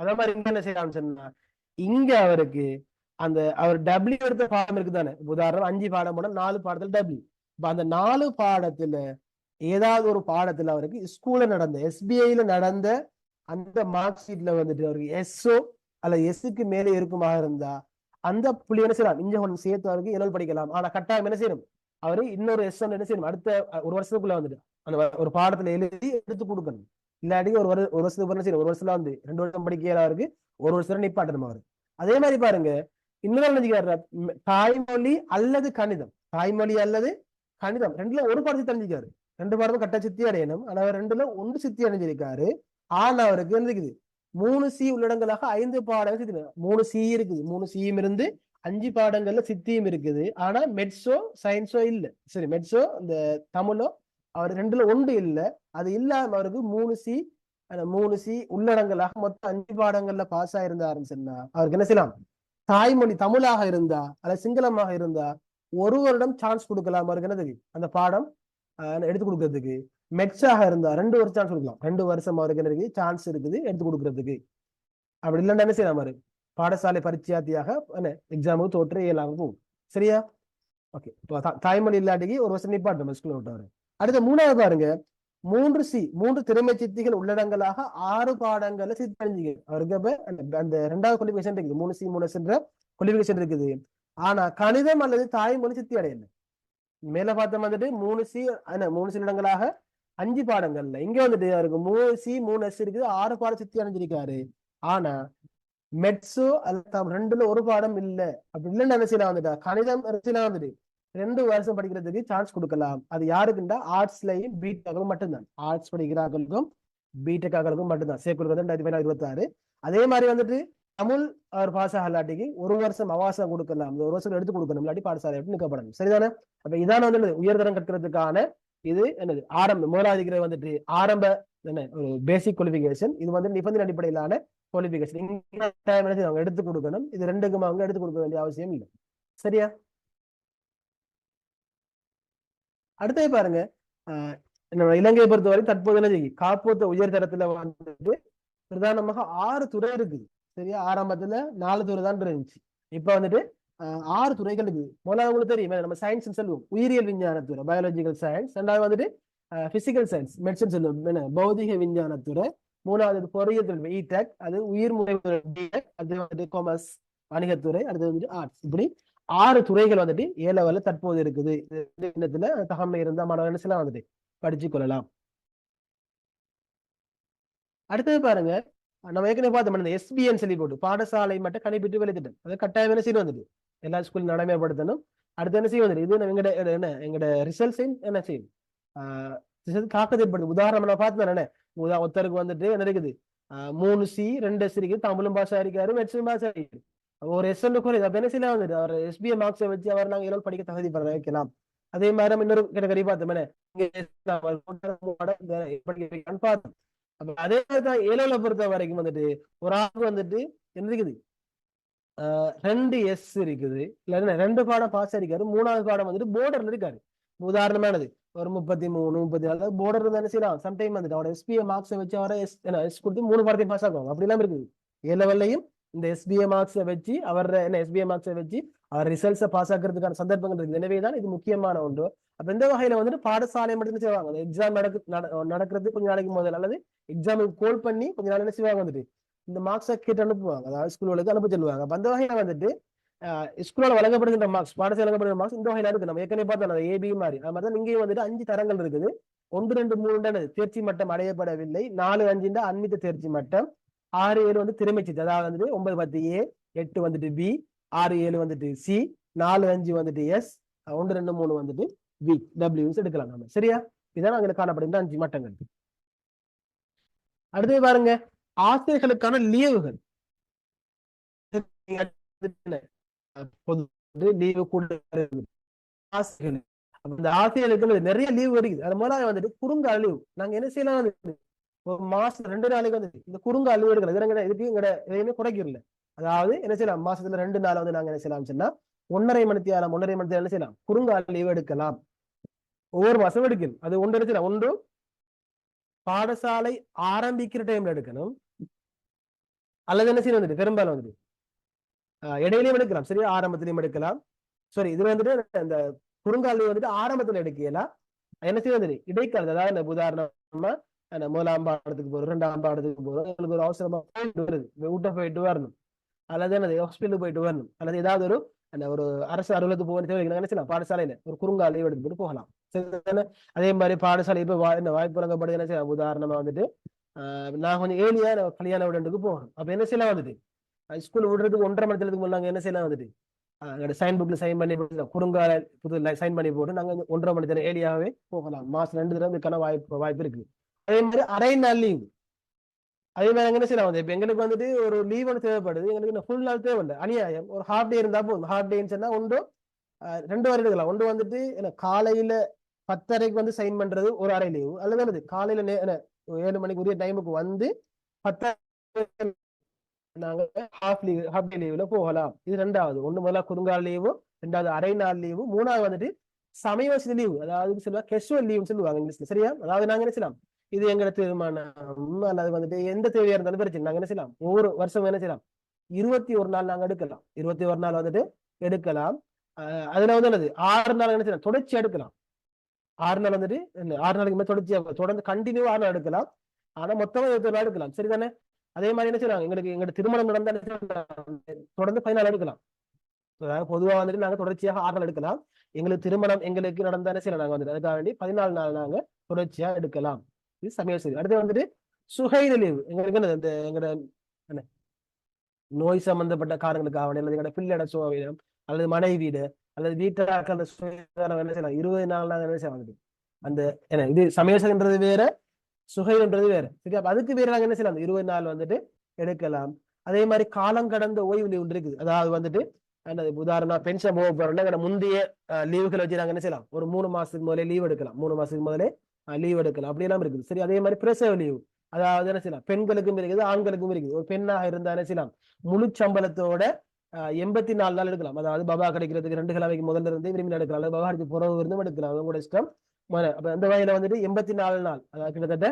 அதே மாதிரி இங்க என்ன செய்யலாம்னு சொன்னா, இங்க அவருக்கு அந்த அவர் டபிள்யூ எடுத்த பாடம் இருக்குதானே, உதாரணம் 5 பாடம் போனா 4 பாடத்துல டபிள்யூ. இப்ப அந்த 4 பாடத்துல ஏதாவது ஒரு பாடத்துல அவருக்கு ஸ்கூல்ல நடந்த எஸ்பிஐல நடந்த அந்த மார்க் ஷீட்ல வந்துட்டு அவருக்கு எஸ்ஓ அல்ல எஸ்க்கு மேலே இருக்குமாக இருந்தா அந்த புள்ளி என்ன செய்யலாம், இங்க ஒன்று சேர்த்து அவருக்கு இலவல் படிக்கலாம். ஆனா கட்டாயம் என்ன செய்யணும், அவரு இன்னொரு எஸ் என்ன செய்யணும், அடுத்த ஒரு வருஷத்துக்குள்ள வந்துட்டு அந்த ஒரு பாடத்துல எழுதி எடுத்து கொடுக்கணும். இல்லாட்டி ஒரு வருஷத்துக்கு என்ன செய்யணும், ஒரு வருஷத்துல வந்து 2 வருஷம் படிக்கலாம் இருக்கு, ஒரு வருஷத்துல நிப்பாட்டணும் அவரு. அதே மாதிரி பாருங்க, இன்னொரு நினைச்சுக்காரு, தாய்மொழி அல்லது கணிதம், தாய்மொழி அல்லது கணிதம் 2ல ஒரு பாடத்தை தெரிஞ்சுக்காரு. 2 பாடமும் கட்ட சித்தி அடையணும். ஆனா அவர் 2ல 1 சித்தி அடைஞ்சிருக்காரு. ஆனா அவருக்கு என்ன இருக்குது, 3C உள்ளடங்களாக 5 பாடங்கள் சித்தி. 3C இருக்குது, 3Cயும் இருந்து 5 பாடங்கள்ல சித்தியும் இருக்குது. ஆனா மெட்ஸோ சயின்ஸோ இல்ல. சரி, மெட்ஸோ இந்த தமிழோ அவர் 2ல 1 இல்ல. அது இல்லாம அவருக்கு 3C உள்ளடங்களாக மொத்தம் 5 பாடங்கள்ல பாஸ் ஆயிருந்தாருன்னு சொன்னா அவருக்கு என்ன செய்யலாம், தாய்மொழி தமிழாக இருந்தா அல்ல சிங்களமாக இருந்தா 1 வருடம் சான்ஸ் கொடுக்கலாம் அவருக்கு. என்னது அந்த பாடம் எடுத்து கொடுக்கறதுக்கு. மெட்ஸாக இருந்தா 2 வருஷம் சான்ஸ் கொடுக்கலாம். 2 வருஷம் அவருக்கு என்ன இருக்கு, சான்ஸ் இருக்குது எடுத்து கொடுக்கறதுக்கு. அப்படி இல்லைன்னா என்ன செய்யலாம், அவரு பாடசாலை பரீட்சார்த்தியாக எக்ஸாமுக்கு தோற்று இயலாம போகும். சரியா? ஓகே. தாய்மொழி இல்லாட்டிக்கு 1 வருஷம் நிப்பாட்டும் ஸ்கூல்ல விட்டவரு. அடுத்த 3வது பாருங்க, 3C 3 திறமை சித்திகள் உள்ளடங்களாக 6 பாடங்கள்ல சித்தி அடைஞ்சிங்க அவருக்கு. அந்த 2வது குவாலிபிகேஷன் இருக்குது, 3C 3S குவாலிபிகேஷன் இருக்குது. ஆனா கணிதம் அல்லது தாய்மொழி சித்தி அடையல. மேல பார்த்தோம் வந்துட்டு 3C இடங்களாக 5 பாடங்கள்ல, இங்க வந்துட்டு அவருக்கு 3C 3S இருக்குது, 6 பாடம் சித்தி அடைஞ்சிருக்காரு. ஆனா மெட்ஸோ அல்ல 2ல 1 பாடம் இல்ல. அப்படி இல்லைன்னு என்ன செய்யலாம் வந்துட்டா, கணிதம் வந்துட்டு 2 வருஷம் படிக்கிறதுக்கு சான்ஸ் கொடுக்கலாம். அது யாருக்குண்டா ஆர்ட்ஸ்லயும் பிடெக்கும் மட்டும்தான். ஆர்ட்ஸ் படிக்கிறார்களுக்கும் பிடெக்கார்களுக்கும் மட்டும்தான். சேக்குள் 2026. அதே மாதிரி வந்துட்டு தமிழ் அவர் பாஸ் ஆகலாட்டிக்கு 1 வருஷம் அவகாசம் கொடுக்கலாம். இந்த 1 வருஷம் எடுத்து கொடுக்கணும், இல்லாட்டி பாடசாலை நிற்கப்படணும். சரிதானே? அப்ப இதான வந்து உயர்தரம் கற்கிறதுக்கான இது என்னது ஆரம்ப முதலாவது வந்துட்டு ஆரம்ப என்ன ஒரு பேசிக் குவாலிபிகேஷன். இது வந்து நிபந்தனை அடிப்படையிலான குவாலிபிகேஷன். அவங்க எடுத்து கொடுக்கணும். இது 2க்கும் அவங்க எடுத்து கொடுக்க வேண்டிய அவசியம் இல்லை. சரியா? அடுத்தது பாருங்க, இலங்கையை பொறுத்தவரை தற்போது என்ன செய்யும், காப்போத்த உயர்தரத்துல வந்துட்டு பிரதானமாக 6 துறை இருக்குது. சரியா? ஆரம்பத்துல 4 துறை தான் இருந்துச்சு. இப்ப வந்துட்டு 6 துறைகள் இருக்குது. முதல்ல உங்களுக்கு தெரியும், நம்ம சயின்ஸ் சொல்லுவோம், உயிரியல் விஞ்ஞானத்துறை பயாலஜிக்கல் சயின்ஸ். 2வது வந்துட்டு பிசிக்கல் சயின்ஸ் மெடிசன் சொல்லுவோம், பௌதிக விஞ்ஞானத்துறை. 3வது பொறியியல் துறை இடெக், அது உயிர் முறை, அது வந்துட்டு காமர்ஸ் வணிகத்துறை. அடுத்தது வந்துட்டு ஆர்ட்ஸ். இப்படி 6 துறைகள் வந்துட்டு ஏ லெவல்ல தற்போது இருக்குது. இடத்துல தகமை இருந்தா மாணவர்கள் எல்லாம் வந்துட்டு படிச்சு கொள்ளலாம். அடுத்தது பாருங்க, நம்ம ஏற்கனவே பார்த்தோம் இந்த SBN சொல்லி போட்டு பாடசாலை மட்டும் கணிப்பிட்டு வெளித்திட்டம் அது கட்டாயம் என்ன செய்யணும் வந்துட்டு எல்லா ஸ்கூலும் நடைமுறைப்படுத்தணும். அடுத்து என்ன செய்யும் வந்துட்டு இது எங்கட என்ன எங்கட ரிசல்ட்ஸையும் என்ன செய்யும் தாக்கத்தை ஏற்படுது. உதாரணம் நான் பார்த்தேன் என்ன ஒருத்தருக்கு வந்துட்டு என்ன இருக்குது 3C 2S இருக்குது, தமிழும் பாஷா இருக்காரு, மெட்ஸும் பாஷா இருக்கு. ஒரு எஸ்என் குறையுது. அப்ப என்ன செய்யலாம் வந்துட்டு அவர் SBM மார்க்ஸை வச்சு அவர் நாங்கள் ஏழு படிக்க தகுதி பெற வைக்கலாம். அதே மாதிரி நம்ம இன்னொரு கேட்டகரி பார்த்தோம் பார்த்தோம். அப்ப அதே மாதிரிதான் ஏழாவில பொறுத்த வரைக்கும் வந்துட்டு ஒரு ஆளுக்கு வந்துட்டு என்ன இருக்குது 2S இருக்குது, இல்ல 2 பாடம் பாஸ் அடிக்காரு, 3வது பாடம் வந்துட்டு போர்டர்ல இருக்காரு. உதாரணமானது ஒரு 33 34 போர்டர் இருந்தா என்ன செய்யலாம் சம்டைம் வந்துட்டு அவரோட SBM மார்க்ஸை வச்சு அவரை எஸ் கொடுத்து 3 பாடத்தையும் பாஸ் ஆகும். அப்படி எல்லாம் இருக்குது. ஏ லெவல்லையும் இந்த SBM மார்க்ஸை வச்சு அவர் என்ன SBM மார்க்ஸை வச்சு அவர் ரிசல்ட்ஸை பாஸ் ஆக்குறதுக்கான சந்தர்ப்பங்கள் இருக்குது. எனவேதான் இது முக்கியமான ஒன்று. அப்ப இந்த வகையில வந்துட்டு பாடசாலை மட்டும் செய்வாங்க. எக்ஸாம் நடக்கிறது கொஞ்ச நாளைக்கு முதல் அல்லது எக்ஸாமுக்கு கோல் பண்ணி கொஞ்ச நாள் என்ன செய்வாங்க வந்துட்டு இந்த மார்க்ஸை கேட்டு அனுப்புவாங்க, அதாவது ஸ்கூலுக்கு அனுப்ப சொல்லுவாங்க. அப்ப அந்த வகையில வந்துட்டு ஸ்கூலால வழங்கப்படுகின்ற மார்க்ஸ் பாடசாலை வழங்கப்படுகிற மார்க்ஸ் இந்த வகையில இருக்கு. நம்ம ஏற்கனவே பார்த்தோம் AB மாதிரி. அது மாதிரி இங்கேயும் வந்துட்டு 5 தரங்கள் இருக்குது. 1 2 3 தேர்ச்சி மட்டம் அடையப்படவில்லை, 4 5 அன்மித்த தேர்ச்சி மட்டம், 6 7 வந்து திறமைச்சிட்டு, அதாவது வந்துட்டு 9 10 A, 8 வந்துட்டு B, 6 7 வந்துட்டு C, 4 5 வந்துட்டு S, 1 2 3 வந்துட்டு B, W எடுக்கலாம் நம்ம. சரியா? இதான் அங்க காணப்படுகின்ற 5 மட்டங்கள். அடுத்து பாருங்க, ஆசிரியர்களுக்கான லீவுகள். லீவு கூட அந்த ஆசிரியர்களுக்கு நிறைய லீவு இருக்குது. அது முதல்ல வந்துட்டு குறுங்கால லீவு. நாங்க என்ன செய்யலாம் வந்துட்டு ஒரு மாசம் 2 நாளைக்கு வந்துட்டு இந்த குறுங்கால லீவு எடுக்கலாம். இதுக்கு எங்கட எதையுமே குறைக்கல. அதாவது என்ன செய்யலாம், மாசத்துல 2 நாள் வந்து நாங்க என்ன செய்யலாம் சொன்னா 1.5 மணி நேரம் என்ன செய்யலாம் குறுங்கால லீவு எடுக்கலாம். ஒவ்வொரு மாசம் எடுக்கணும். அது ஒன்று எடுக்கலாம். ஒன்று பாடசாலை ஆரம்பிக்கிற டைம்ல எடுக்கணும், அல்லது என்ன செய்யணும் வந்துட்டு பெரும்பாலும் வந்துட்டு இடையிலையும் எடுக்கலாம். சரியா? ஆரம்பத்திலையும் எடுக்கலாம். சரி, இதுல வந்துட்டு இந்த குறுங்கால வந்துட்டு ஆரம்பத்துல எடுக்கலாம். என்ன செய்ய வந்துட்டு இடைக்காலத்து, அதாவது உதாரணமா முதலாம் பாடத்துக்கு போறோம், 2ஆம் பாடத்துக்கு போறோம், எங்களுக்கு ஒரு அவசரமா வருது, வீட்டை போயிட்டு வரணும், அல்லது என்னது ஹாஸ்பிட்டலுக்கு போயிட்டு வரணும், அல்லது ஏதாவது ஒரு அரசு அலுவலகத்துக்கு போக தேவை என்ன செய்யலாம், பாடசாலையில ஒரு குறுங்கால எடுத்து போட்டு போகலாம். சரி, அதே மாதிரி பாடசாலை இப்ப வாய்ப்பு வழங்கப்படுது. என்ன செய்யலாம், உதாரணமா வந்துட்டு நான் கொஞ்சம் ஏழியா கல்யாண வீடுக்கு போகணும். அப்ப என்ன செய்யலாம் வந்துட்டு ஸ்கூல் விடுறதுக்கு 1.5 மணி நேரத்துக்கு முன்னாங்க என்ன செய்யலாம் வந்துட்டு சைன் புக்ல சைன் பண்ணி குறுங்கால புது சைன் பண்ணி போட்டு நாங்க 1.5 மணி நேரம் ஏரியாவே போகலாம். மாசம் 2 தடவை இதுக்கான வாய்ப்பு இருக்கு. அதே மாதிரி அரை நாள் லீவு. அதே மாதிரி என்ன செய்யலாம், இப்ப எங்களுக்கு வந்துட்டு ஒரு லீவ் ஒன்று தேவைப்படுது, எங்களுக்கு ஃபுல் நாள் தேவையில்லை, அநியாயம். ஒரு ஹாஃப் டே இருந்தா போதும். ஹாஃப் டேன்னு சொன்னா 2 வரை எடுக்கலாம். ஒன்று வந்துட்டு காலையில 10:30க்கு வந்து சைன் பண்றது ஒரு அரை லீவு, அல்லது காலையில 7 மணிக்கு உரிய டைமுக்கு வந்து 10 நாங்க ஹாஃப் டே லீவ்ல போகலாம். இது 2வது. ஒண்ணு முதல்ல குறுங்கால லீவு, 2வது அரை நாள் லீவு, 3வது வந்துட்டு சமய வசதி லீவு, அதாவது சொல்லுவாங்க கேஷுவல் லீவுன்னு சொல்லுவாங்க இங்கிலீஷ்ல. சரியா? அதாவது நாங்க என்ன செய்யலாம், இது எங்களை தீர்மானம் அல்லது வந்துட்டு எந்த தேவையா இருந்தாலும் பிரச்சனை நாங்க என்ன செய்யலாம், ஒவ்வொரு வருஷம் என்ன செய்யலாம் 21 நாள் நாங்க எடுக்கலாம். 21 நாள் வந்துட்டு எடுக்கலாம். அதுல வந்து என்னது 6 நாள் என்ன செய்யலாம் தொடர்ச்சி எடுக்கலாம். 6 நாள் வந்துட்டு 6 நாளைக்கு மேல தொடர்ச்சியா தொடர்ந்து கண்டினியூ 6 நாள் எடுக்கலாம். ஆனா மொத்தமா 21 நாள் எடுக்கலாம். சரிதானே? அதே மாதிரி என்ன செய்யலாம், எங்களுக்கு திருமணம் நடந்தா தொடர்ந்து 14 நாள் எடுக்கலாம். பொதுவா வந்துட்டு நாங்க தொடர்ச்சியாக 6 நாள் எடுக்கலாம். எங்களுக்கு திருமணம் எங்களுக்கு நடந்தா என்ன செய்யலாம், நாங்க வந்துட்டு அதுக்காக வேண்டி 14 நாள் நாங்க தொடர்ச்சியா எடுக்கலாம். இது சமய வசதி. அடுத்து வந்துட்டு சுகைத லீவு. எங்களுக்கு இந்த எங்களோட நோய் சம்பந்தப்பட்ட காரணங்களுக்காக வேண்டி அல்லது எங்களோட பிள்ளையோட சுகம் அல்லது மனைவியிட அல்லது வீட்டாக்கள் என்ன செய்யலாம் 20 நாள் நாங்க என்ன செய்யலாம் வந்துட்டு அந்த என்ன இது சமயசன்றது வேற, சுகைன்றது வேற. சரி, அப்ப அதுக்கு வேற நாங்க என்ன செய்யலாம் 20 நாள் வந்துட்டு எடுக்கலாம். அதே மாதிரி காலம் கடந்த ஓய்வு லீவு இருக்குது. அதாவது வந்துட்டு உதாரணம் பென்ஷன் போக போறோம்னா முந்தைய லீவுகளை வச்சு நாங்க என்ன செய்யலாம், ஒரு 3 மாசத்துக்கு முதலே லீவ் எடுக்கலாம். 3 மாசத்துக்கு முதலே லீவ் எடுக்கலாம். அப்படி எல்லாம் இருக்குது. சரி, அதே மாதிரி பிரசவ லீவு, அதாவது என்ன செய்யலாம் பெண்களுக்கும் இருக்குது ஆண்களுக்கும் இருக்குது. ஒரு பெண்ணாக இருந்தா என்ன செய்யலாம் முழு சம்பளத்தோட 84 நாள் எடுக்கலாம். அதாவது பபா கிடைக்கிறதுக்கு 2 கிழமைக்கு முதல்ல இருந்து விரும்பி எடுக்கலாம், அல்லது பபா அடிச்சு புறவு இருந்தும் எடுக்கலாம். அவங்களோட இஷ்டம். அப்ப அந்த வகையில வந்துட்டு 84 நாள், அதாவது கிட்டத்தட்ட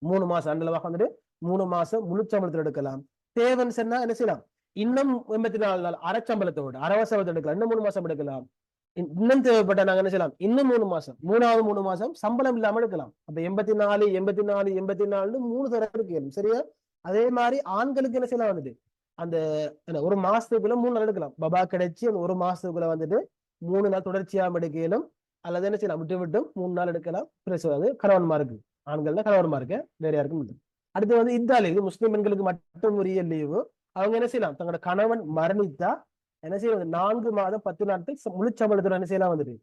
3 மாசம் அண்டளவாக வந்துட்டு 3 மாசம் முழு சம்பளத்தில் எடுக்கலாம். தேவைன்னு சொன்னா என்ன செய்யலாம், இன்னும் 84 நாள் அரைச்சம்பளத்தோட அரவசம்பளத்தை எடுக்கலாம். இன்னும் 3 மாசம் எடுக்கலாம். இன்னும் தேவைப்பட்ட நாங்க என்ன செய்யலாம், இன்னும் 3 மாசம் 3வது மாசம் சம்பளம் இல்லாம எடுக்கலாம். அப்ப 84 3 தடவை இருக்கு. சரியா? அதே மாதிரி ஆண்களுக்கு என்ன செய்யலாம் வந்துட்டு அந்த ஒரு மாசத்துக்குள்ள 3 நாள் எடுக்கலாம். பபா கிடைச்சி அந்த ஒரு மாசத்துக்குள்ள வந்துட்டு 3 நாள் தொடர்ச்சியாக எடுக்கலும், அல்லது என்ன செய்யலாம் விட்டு விட்டு 3 நாள் எடுக்கலாம். பிளஸ் அது கணவன்மாருக்கு, ஆண்கள் தான் கணவன்மாருக்கு, வேற யாருக்கும் இல்லை. அடுத்து வந்து இத்தாலி, இது முஸ்லிம் பெண்களுக்கு மட்டும் உரிய லீவு. அவங்க என்ன செய்யலாம், தங்களோட கணவன் மரணித்தா என்ன செய்யறது 4 மாதம் 10 நாட்கள் முழு சம்பளத்தோட என்ன செய்யலாம் வந்துட்டு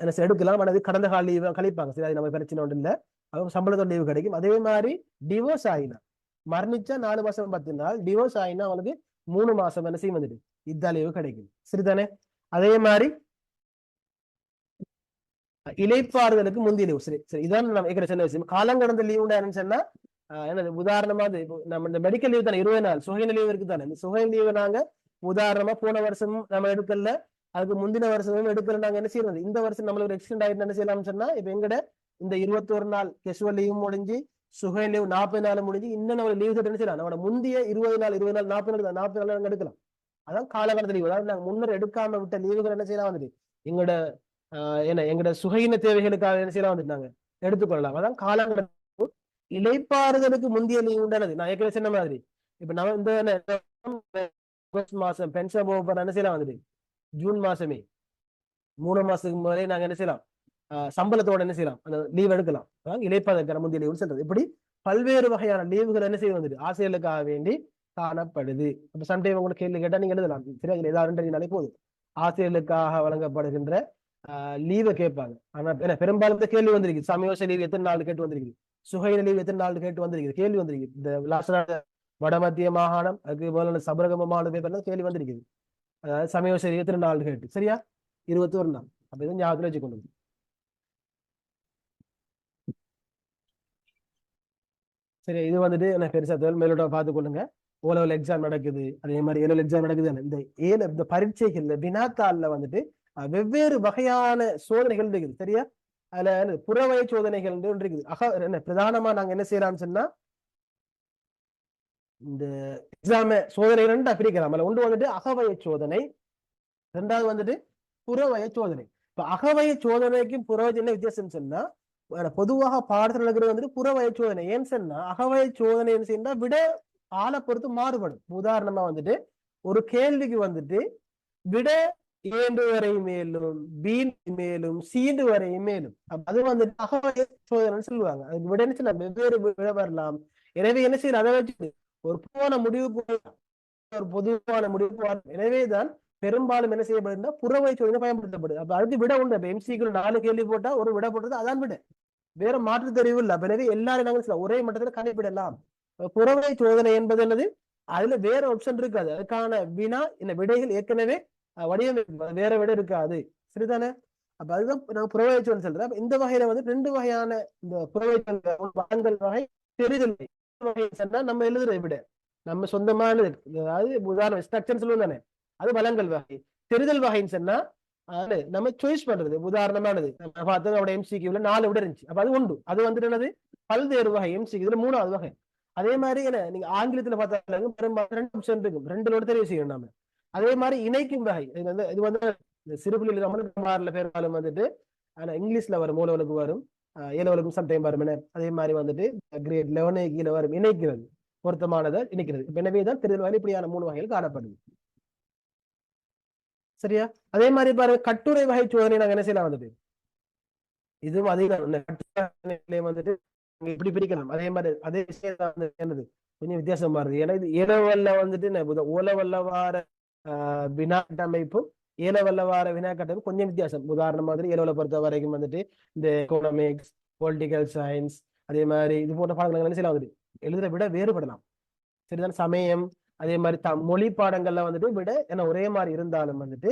என்ன எடுக்கலாம். ஆனது கடந்த கால லீவு கழிப்பாங்க. சரி, அது நம்ம பிரச்சனை ஒன்றும் இல்லை, அவங்க சம்பளத்தோட லீவு கிடைக்கும். அதே மாதிரி டிவோர்ஸ் ஆகினா, மரணிச்சா 4 மாசம் 10 நாள், டிவோர்ஸ் ஆகினா அவங்களுக்கு 3 மாசம் என்ன செய்யும் வந்துட்டு இத்தா லீவு கிடைக்கும். சரிதானே? அதே மாதிரி இளைப்பாறுதலுக்கு முந்தைய லீவு. சரி சரி, இதான் நம்ம ஏற்கனவே சொன்ன விஷயம். காலம் கடந்த லீவு சொன்னா என்னது, உதாரணமா நம்ம இந்த மெடிக்கல் லீவ் தானே 20 நாள் சுகைன லீவு இருக்கு தானே. இந்த சுகை லீவு நாங்க உதாரணமா போன வருஷமும் நம்ம எடுக்கல, அதுக்கு முந்தின வருஷமும் எடுக்கல. நாங்க என்ன செய்யறது, இந்த வருஷம் நம்மளுக்கு எக்ஸ்டெண்ட் ஆயிட்டு என்ன செய்யலாம்னு சொன்னா, இப்ப எங்கட இந்த 21 நாள் கெசுவல் லீவ் முடிஞ்சு, சுகை லீவ் 40 நாள் முடிஞ்சு, இன்னும் நம்ம லீவ் என்ன செய்யலாம், நம்மளோட முந்தைய 20 நாள் 40 நாள் நாங்க எடுக்கலாம். அதான் காலகட்டத்தில் லீவு. அதாவது நாங்க முன்னர் எடுக்காம விட்ட லீவுகள் என்ன செய்யலாம் வந்துட்டு எங்களோட எங்களோட சுகையின தேவைகளுக்காக என்ன செய்யலாம் வந்துட்டு நாங்க எடுத்துக்கொள்ளலாம். அதான் காலகட்ட இளைப்பாறுதலுக்கு முந்தைய லீவு உண்டானது. நான் ஏற்கனவே சொன்ன மாதிரி இப்ப நம்ம இந்த ஆகஸ்ட் மாசம் பென்ஷன் போக என்ன செய்யலாம் வந்துட்டு ஜூன் மாசமே 3 மாசத்துக்கு முதலே நாங்க என்ன செய்யலாம், சம்பளத்தோட என்ன செய்யலாம் அந்த லீவ் எடுக்கலாம். இளைப்பாறுதலுக்கான முந்தைய லீவு சொல்றது. இப்படி பல்வேறு வகையான லீவுகள் என்ன செய்ய வந்துட்டு ஆசிரியர்களுக்காக வேண்டி காணப்படுது. அப்ப சண்டே உங்களுக்கு கேள்வி கேட்டா நீங்க எழுதலாம். சரி, அதுல ஏதாவது 2 நாளே போதும். ஆசிரியர்களுக்காக வழங்கப்படுகின்ற லீவை கேட்பாங்க. ஆனா என்ன பெரும்பாலும் கேள்வி வந்திருக்கு, சமயோச லீவ் எத்தனை நாள் கேட்டு வந்திருக்கு, சுகைன லீவ் எத்தனை நாள் கேட்டு வந்திருக்கு, கேள்வி வந்திருக்கு. இந்த லாஸ்ட் வடமத்திய மாகாணம், அதுக்கு போல சபரகம மாநில பேப்பர்ல கேள்வி வந்திருக்குது. அதாவது சமயோச லீவ் எத்தனை நாள் கேட்டு. சரியா? 21 நாள். அப்ப இதை ஞாபகத்துல வச்சுக்கொண்டு சரி. இது வந்துட்டு என்ன பெருசா மேலோட பார்த்து கொள்ளுங்க. ஓலெவல் எக்ஸாம் நடக்குது, அதே மாதிரி ஏலெவல் எக்ஸாம் நடக்குது. இந்த பரீட்சைகள்ல வினாத்தாள்ல வந்துட்டு வெவ்வேறு வகையான சோதனைகள் இருக்குது. சரியா? அதுல புறவய சோதனைகள் ஒன்று இருக்குது. என்ன பிரதானமா நாங்க என்ன செய்யலாம்னு சொன்னா, இந்த எக்ஸாம சோதனை 2 பிரிக்கலாம். அதுல ஒன்று வந்துட்டு அகவய சோதனை, 2வது வந்துட்டு புறவய சோதனை. இப்ப அகவய சோதனைக்கும் புறவய என்ன வித்தியாசம் சொன்னா, பொதுவாக பாடத்தில் நடக்கிறது வந்துட்டு புறவய சோதனை. ஏன்னு சொன்னா அகவய சோதனை செய்யறா விட ஆளை பொறுத்து மாறுபடும். உதாரணமா வந்துட்டு ஒரு கேள்விக்கு வந்துட்டு விட ஏண்டு வரை மேலும், பி மேலும், சீண்டு வரை மேலும், அது வந்துட்டு அகவய சோதனைன்னு சொல்லுவாங்க. அதுக்கு விட என்ன செய்யலாம், வெவ்வேறு விட வரலாம். எனவே என்ன செய்யலாம், அதை வச்சு ஒரு பொதுவான முடிவுக்கு வரலாம். எனவேதான் பெரும்பாலும் என்ன செய்யப்படுதுன்னா புறவய சோதனை பயன்படுத்தப்படுது. அப்ப அதுக்கு விட உண்டு. இப்ப எம்சிக்கு 4 கேள்வி போட்டா ஒரு விட போட்டது அதான் விட, வேற மாற்று தெரிவு இல்லை. எனவே எல்லாரும் நாங்கள் ஒரே மட்டத்தில் கணிப்பிடலாம். புறவய சோதனை என்பது என்னது, அதுல வேற ஆப்ஷன் இருக்காது. அதுக்கான விடைகள் ஏற்கனவே வடிவமைப்பு, வேற விட இருக்காது. சரிதானே? அப்ப அதுதான் நாங்க புறவய சோதனை சொல்றேன். அப்ப இந்த வகையில வந்து 2 வகையான இந்த புறவய வகங்கள் வகை தெரிதல் வகை சொன்னா நம்ம எழுதுற விட நம்ம சொந்தமான, அதாவது உதாரணம் ஸ்ட்ரக்சர் சொல்லுவோம் தானே, அது வளங்கள் வகை. தெரிதல் வகைன்னு சொன்னா நம்ம சாய்ஸ் பண்றது. உதாரணமானது நம்ம பார்த்தது அவட எம்சிக்யூல 4 விட இருந்துச்சு. அப்ப அது உண்டு. அது வந்துட்டு என்னது பல்வேறு வகை எம்சிக்கு, இதுல 3வது வகை. அதே மாதிரி என்ன நீங்க ஆங்கிலத்துல பார்த்தாலும் பெரும்பாலும் 2 ஆப்ஷன் இருக்கும், 2 தெரிவு செய்யணும் நாம. அதே மாதிரி இணைக்கும் வகை, இது வந்து சிறுபுள்ளியில் தமிழ்ல பெரும்பாலும் வந்துட்டு ஆனா இங்கிலீஷ்ல வரும், மூலவலுக்கு வரும், ஏலவலுக்கும் சம்டைம் வரும். அதே மாதிரி வந்துட்டு கிரேட் 11 கீழே வரும் இணைக்கிறது, பொருத்தமானதை இணைக்கிறது. எனவேதான் தெரிதல் வகை இப்படியான 3 வகைகள் காணப்படுது. சரியா? அதே மாதிரி பாருங்க கட்டுரை வகை சோதனை நாங்க என்ன செய்யலாம் வந்துட்டு, இதுவும் அதே வந்துட்டு இப்படி பிரிக்கலாம். அதே மாதிரி அதே விஷயம் என்னது கொஞ்சம் வித்தியாசம் மாறுது. ஏன்னா இது ஏலவல்ல வந்துட்டு ஓலவல்ல வார வினா கட்டமைப்பும் ஏலவல்ல வார வினா கட்டமைப்பு கொஞ்சம் வித்தியாசம். உதாரணம் மாதிரி ஏலவலை பொறுத்த வரைக்கும் வந்துட்டு இந்த எக்கனாமிக்ஸ், பொலிட்டிக்கல் சயின்ஸ், அதே மாதிரி இது போன்ற பாடங்கள் என்ன செய்யலாம் வந்துட்டு எழுதுற விட வேறுபடலாம். சரிதான்? சமயம், அதே மாதிரி மொழி பாடங்கள்ல வந்துட்டு விட ஏன்னா ஒரே மாதிரி இருந்தாலும் வந்துட்டு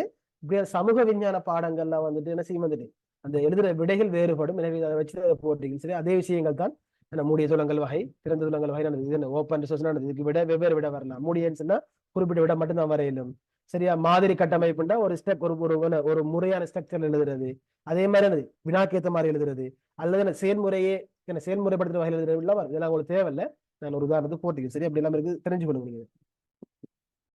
சமூக விஞ்ஞான பாடங்கள்ல வந்துட்டு என்ன செய்யும் வந்துட்டு அந்த எழுதுற விடைகள் வேறுபடும். எனவே அதை வச்சு போட்டிகள். சரி, அதே விஷயங்கள் தான் மூடிய துலங்கல் வகை, திறந்த துலங்கல் வகை நடந்தது. ஓப்பன் ரிசோர்ஸ் இதுக்கு விட வெவ்வேறு விட வரலாம். மூடியன்னு சொன்னா குறிப்பிட்ட விட மட்டும்தான் வரையிலும். சரியா? மாதிரி கட்டமைப்புண்டா ஒரு ஸ்டெப் ஒரு முறையான ஸ்ட்ரக்சர் எழுதுறது. அதே மாதிரி வினாக்கேத்த மாதிரி எழுதுறது, அல்லது செயல்முறையே செயல்முறைப்படுத்துற வகையில் எழுதுறது இதெல்லாம் உங்களுக்கு தேவையில்லை. நான் ஒரு உதாரணத்துக்கு போட்டிக்கு. சரி, அப்படி எல்லாம் இருக்கு, தெரிஞ்சுக்கணும் நீங்க.